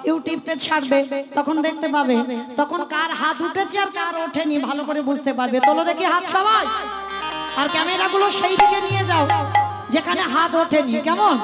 ইউটিউবতে ছাড়বে, তখন দেখতে পাবে। তখন কার হাত উঠেছে আর কার ওঠেনি ভালো করে বুঝতে পারবে। তোলো দেখি হাত সবাই, আর ক্যামেরাগুলো সেই দিকে নিয়ে যাও যেখানে হাত ওঠেনি, কেমন?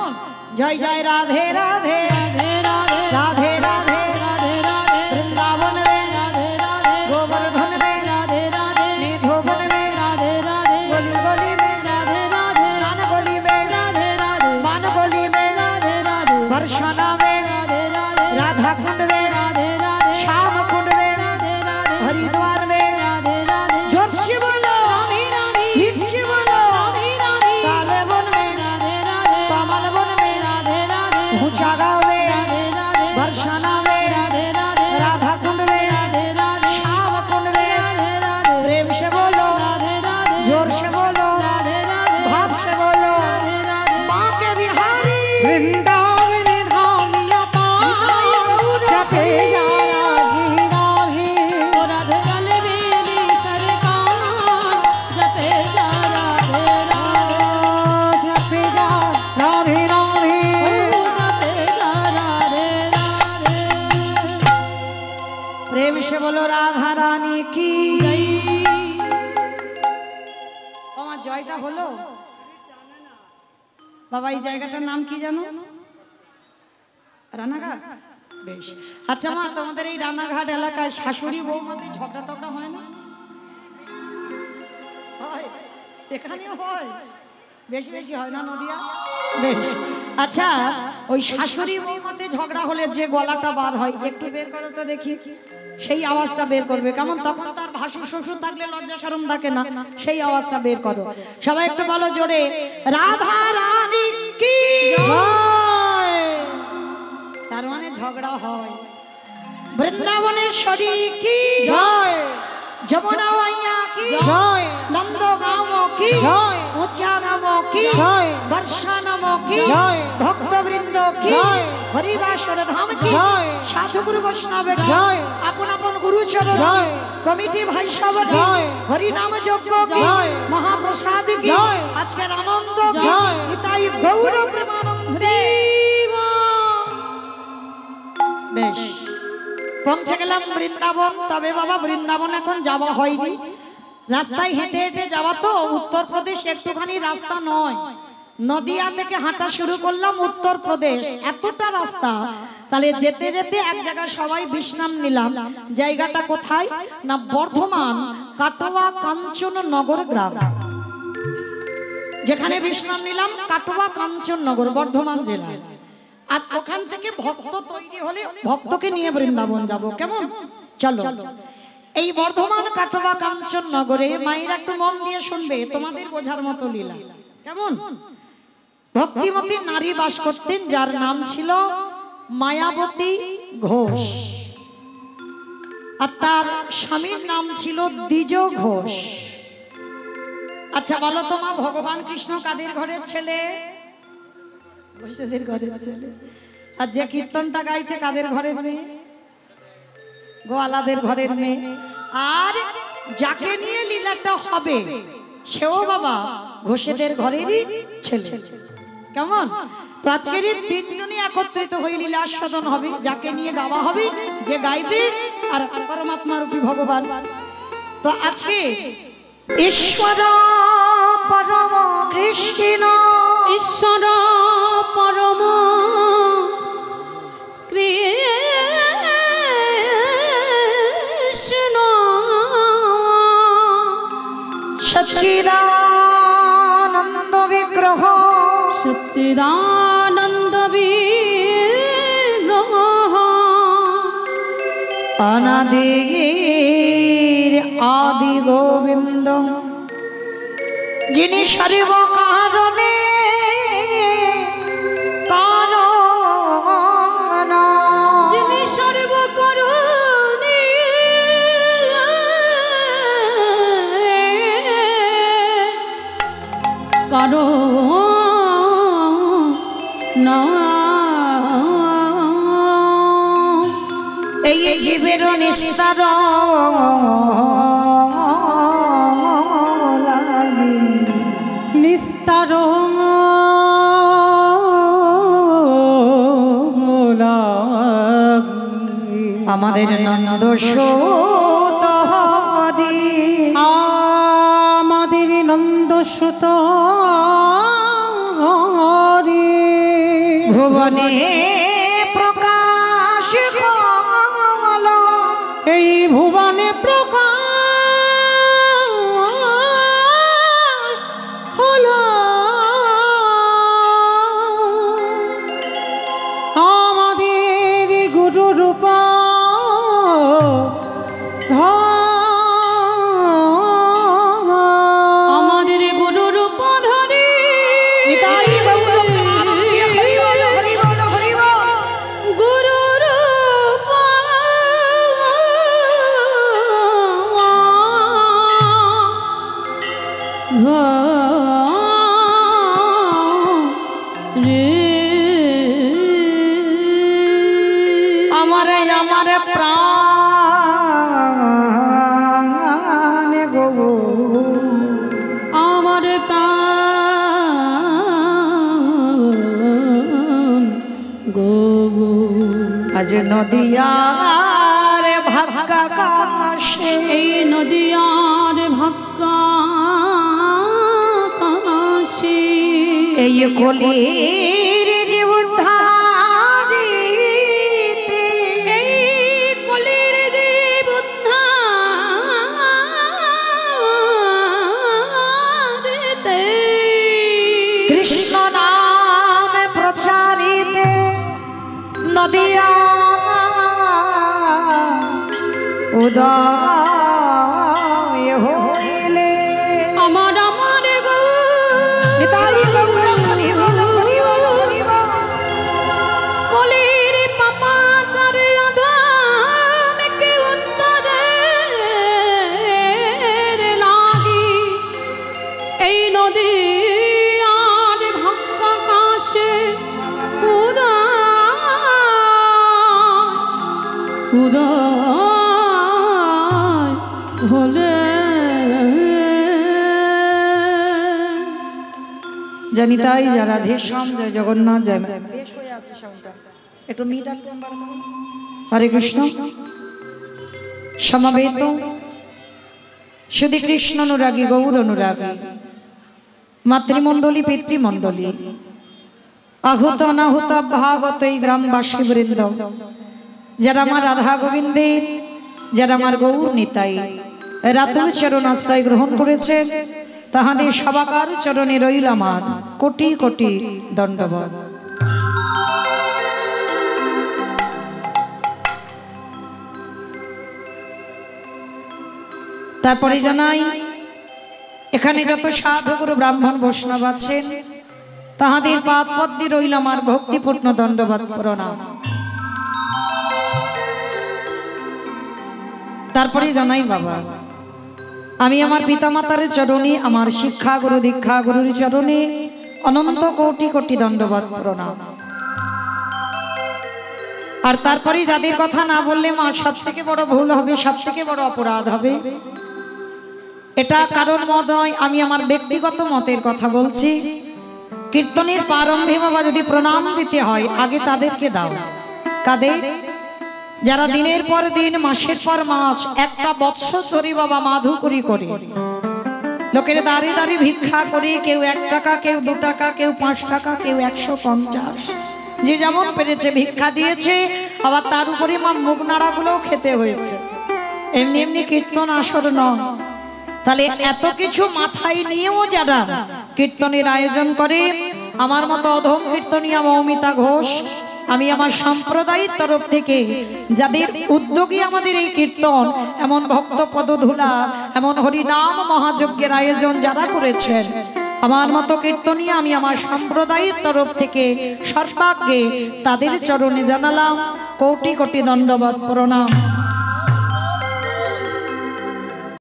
জয় জয় রাধে রাধে राधे राधे রাধে রাধে। राधे राधे বৃন্দাবন রে, राधे राधे গোবর্ধন রে, राधे राधे নিধোবন রে, राधे राधे গলি গলি মে, राधे राधे স্নান গলি মে, राधे राधे মান গলি মে, राधे राधे বর্ষণা মে, राधे राधे রাধা কুণ্ড মে, राधे राधे শ্যাম কুণ্ড মে, राधे राधे হরিদ্বার মে। राधे राधे জোরসে বলো, राधे राधे হিটসে বলো, राधे राधे তালে বন মে, राधे राधे কমল বন মে, राधे राधे ऊंचा गाँव में राधे লড়াইটা হলো বাবা এই জায়গাটার নাম কি জানো রানাঘাট বেশ আচ্ছা মা তোমাদের এই রানাঘাট এলাকায় শাশুড়ি বৌমাতে ঝগড়া টগড়া হয় না হয় এখানেও হয় বেশি বেশি হয় না নদিয়া বেশ আচ্ছা ওই শাশুড়ি বৌমাতে ঝগড়া হলে যে গলাটা বার হয় একটু বের করো তো দেখি সেই আওয়াজটা বের করবে কেমন তখন তার ভাসুর শ্বশুর থাকলে লজ্জা শরম থাকে না সেই আওয়াজটা বের করো সবাই একটু বলো জোরে রাধা রানী কি তার মানে ঝগড়া হয় বৃন্দাবনেশ্বরী কি জয় যমুনা মাইয়া কি জয় নন্দগাঁও কি জয় উচ্চাগাম কি জয় বর্ষানাম কি জয় ভক্তবৃন্দ কি জয় হরিবাসর ধাম কি জয় সাধু গুরু বৈষ্ণব কি জয় আপন আপন গুরুচরণ জয় কমিটি ভাই সব কি জয় হরিনাম যজ্ঞ কি জয় মহাপ্রসাদ কি জয় আজকের আনন্দ কি জয় নিতাই গৌর প্রেমানন্দে বেশ পৌঁছে গেলাম বৃন্দাবন তবে বাবা বৃন্দাবন এখন যাওয়া হয়নি রাস্তায় হেঁটে হেঁটে যাওয়া তো উত্তরপ্রদেশ একটুখানি রাস্তা নয় নদিয়া থেকে হাঁটা শুরু করলাম উত্তরপ্রদেশ এতটা রাস্তা তাহলে যেতে যেতে এক জায়গায় সবাই বিশ্রাম নিলাম জায়গাটা কোথায় না বর্ধমান কাটোয়া কাঞ্চননগর গ্রাম যেখানে বিশ্রাম নিলাম কাটোয়া কাঞ্চননগর বর্ধমান জেলায় আর ওখান থেকে ভক্ত তৈরি হলে ভক্তকে নিয়ে বৃন্দাবন যাব কেমন চলো এই বর্ধমান কাটোয়া কাঞ্চননগরে মায়েরা একটু মন দিয়ে শুনবে তোমাদের বোঝার মতো লীলা কেমন ভক্তিমতী নারী বাস করতেন যার নাম ছিল মায়াবতী ঘোষ আর তার স্বামীর নাম ছিল দ্বিজ ঘোষ আচ্ছা বলো তোমা ভগবান কৃষ্ণ কাদের ঘরের ছেলে ঘোষেদের ঘরের ছেলে আর যে কীর্তনটা গাইছে কাদের ঘরের মেয়ে গোয়ালাদের ঘরের মেয়ে আর যাকে নিয়ে লীলাটা হবে সেও বাবা ঘোষেদের ঘরেরই ছেলে কেমন তো আজকের এই তিনজনই একত্রিত হয়ে লীলা আস্বাদন হবে যাকে নিয়ে গাওয়া হবে যে গাইবে আর পরমাত্মা রূপী ভগবান তো আজকে ঈশ্বর পরম কৃষ্ণ ঈশ্বর পরম কৃষ্ণ সচ্চিদানন্দ বিগ্রহ সচ্চিদানন্দ বিগ্রহ অনাদির আদি গোবিন্দ যিনি সর্ব কারণে কারণ যিনি সর্বকারণে কারণ এই জীবের নিস্তার নিস্তার আমাদের নন্দ সুত হরি আমাদের নন্দসুত হরি ভুবনে প্রকাশ হল এই ভুবনে প্রকাশ হলো আমাদের গুরু রূপ আমাদের গুরু রূপ ধরে নিতাই গৌর প্রেমানন্দে হরি বল হরি বল হরি বল গুরু রূপ আমার আমার প্রাণ গো আমার প্রাণ গো আজ নদিয়ার ভাগ্যা কাশে এই নদিয়ার ভাগ্যা এই কলির যে উদ্ধারিতে এই কলির যে উদ্ধারিতে কৃষ্ণ নাম প্রচারিতে নদিয়া উদয় হইলে আমার আমার গো নিতাই গৌর হরি বল হরি বল হরি বল। কলির পাপাচার অধমকে উত্তরে লাগি এই নদী আর ভাগ্য কাশে উদয় হলে জানি তাই যা রাধে শ্যাম জয় জগন্নাথ জয় মা। বেশ হয়ে আছে সাউন্ডটা একটু মিট একটু হরে কৃষ্ণ সমাবেত শুধু কৃষ্ণ অনুরাগী গৌর অনুরাগী মাতৃমণ্ডলী পিতৃমণ্ডলী আহুত অনাহুত ভাগত এই গ্রামবাসী বৃন্দ যারা আমার রাধা গোবিন্দের যারা আমার গৌর নিতাই রাতুল চরণ আশ্রয় গ্রহণ করেছে তাহাদের সবাকার চরণে রইল আমার কোটি কোটি দণ্ডবত। তারপরে জানাই এখানে যত সাধু গুরু ব্রাহ্মণ বৈষ্ণব আছেন তাহাদের পাদ পদ্মে রইল আমার ভক্তিপূর্ণ দণ্ডবত প্রণাম। তারপরে জানাই বাবা আমি আমার পিতামাতার চরণে আমার শিক্ষা গুরু দীক্ষা গুরুর চরণে অনন্ত কোটি কোটি দণ্ডবত প্রণাম। আর তারপরে যাদের কথা না বললে মা সব থেকে বড় ভুল হবে, সব থেকে বড় অপরাধ হবে। এটা কারণ মত নয়, আমি আমার ব্যক্তিগত মতের কথা বলছি। কীর্তনের প্রারম্ভে বাবা যদি প্রণাম দিতে হয় আগে তাদেরকে দাও। কাদের? যারা দিনের পর দিন মাসের পর মাস একটা বৎসর ধরে বাবা মাধুকরি করে লোকের দাঁড়িয়ে দাঁড়িয়ে ভিক্ষা করে, কেউ 1 টাকা, কেউ 2 টাকা, কেউ 5 টাকা, কেউ 150, যে যেমন পেরেছে ভিক্ষা দিয়েছে। আবার তার উপরে মা মুখ নাড়াগুলোও খেতে হয়েছে। এমনি এমনি কীর্তন আসর নয়। তাহলে এত কিছু মাথায় নিয়েও যারা কীর্তনের আয়োজন করে, আমার মতো অধম কীর্তনিয়া মৌমিতা ঘোষ, আমি আমার সম্প্রদায়ের তরফ থেকে যাদের উদ্যোগী আমাদের এই কীর্তন, এমন ভক্ত পদধূলা, এমন হরিনাম মহাযজ্ঞের আয়োজন যারা করেছেন, আমার মতো কীর্তনিয়া আমি আমার সম্প্রদায়ের তরফ থেকে সর্বাগ্রে তাদের চরণে জানালাম কোটি কোটি দণ্ডবত প্রণাম।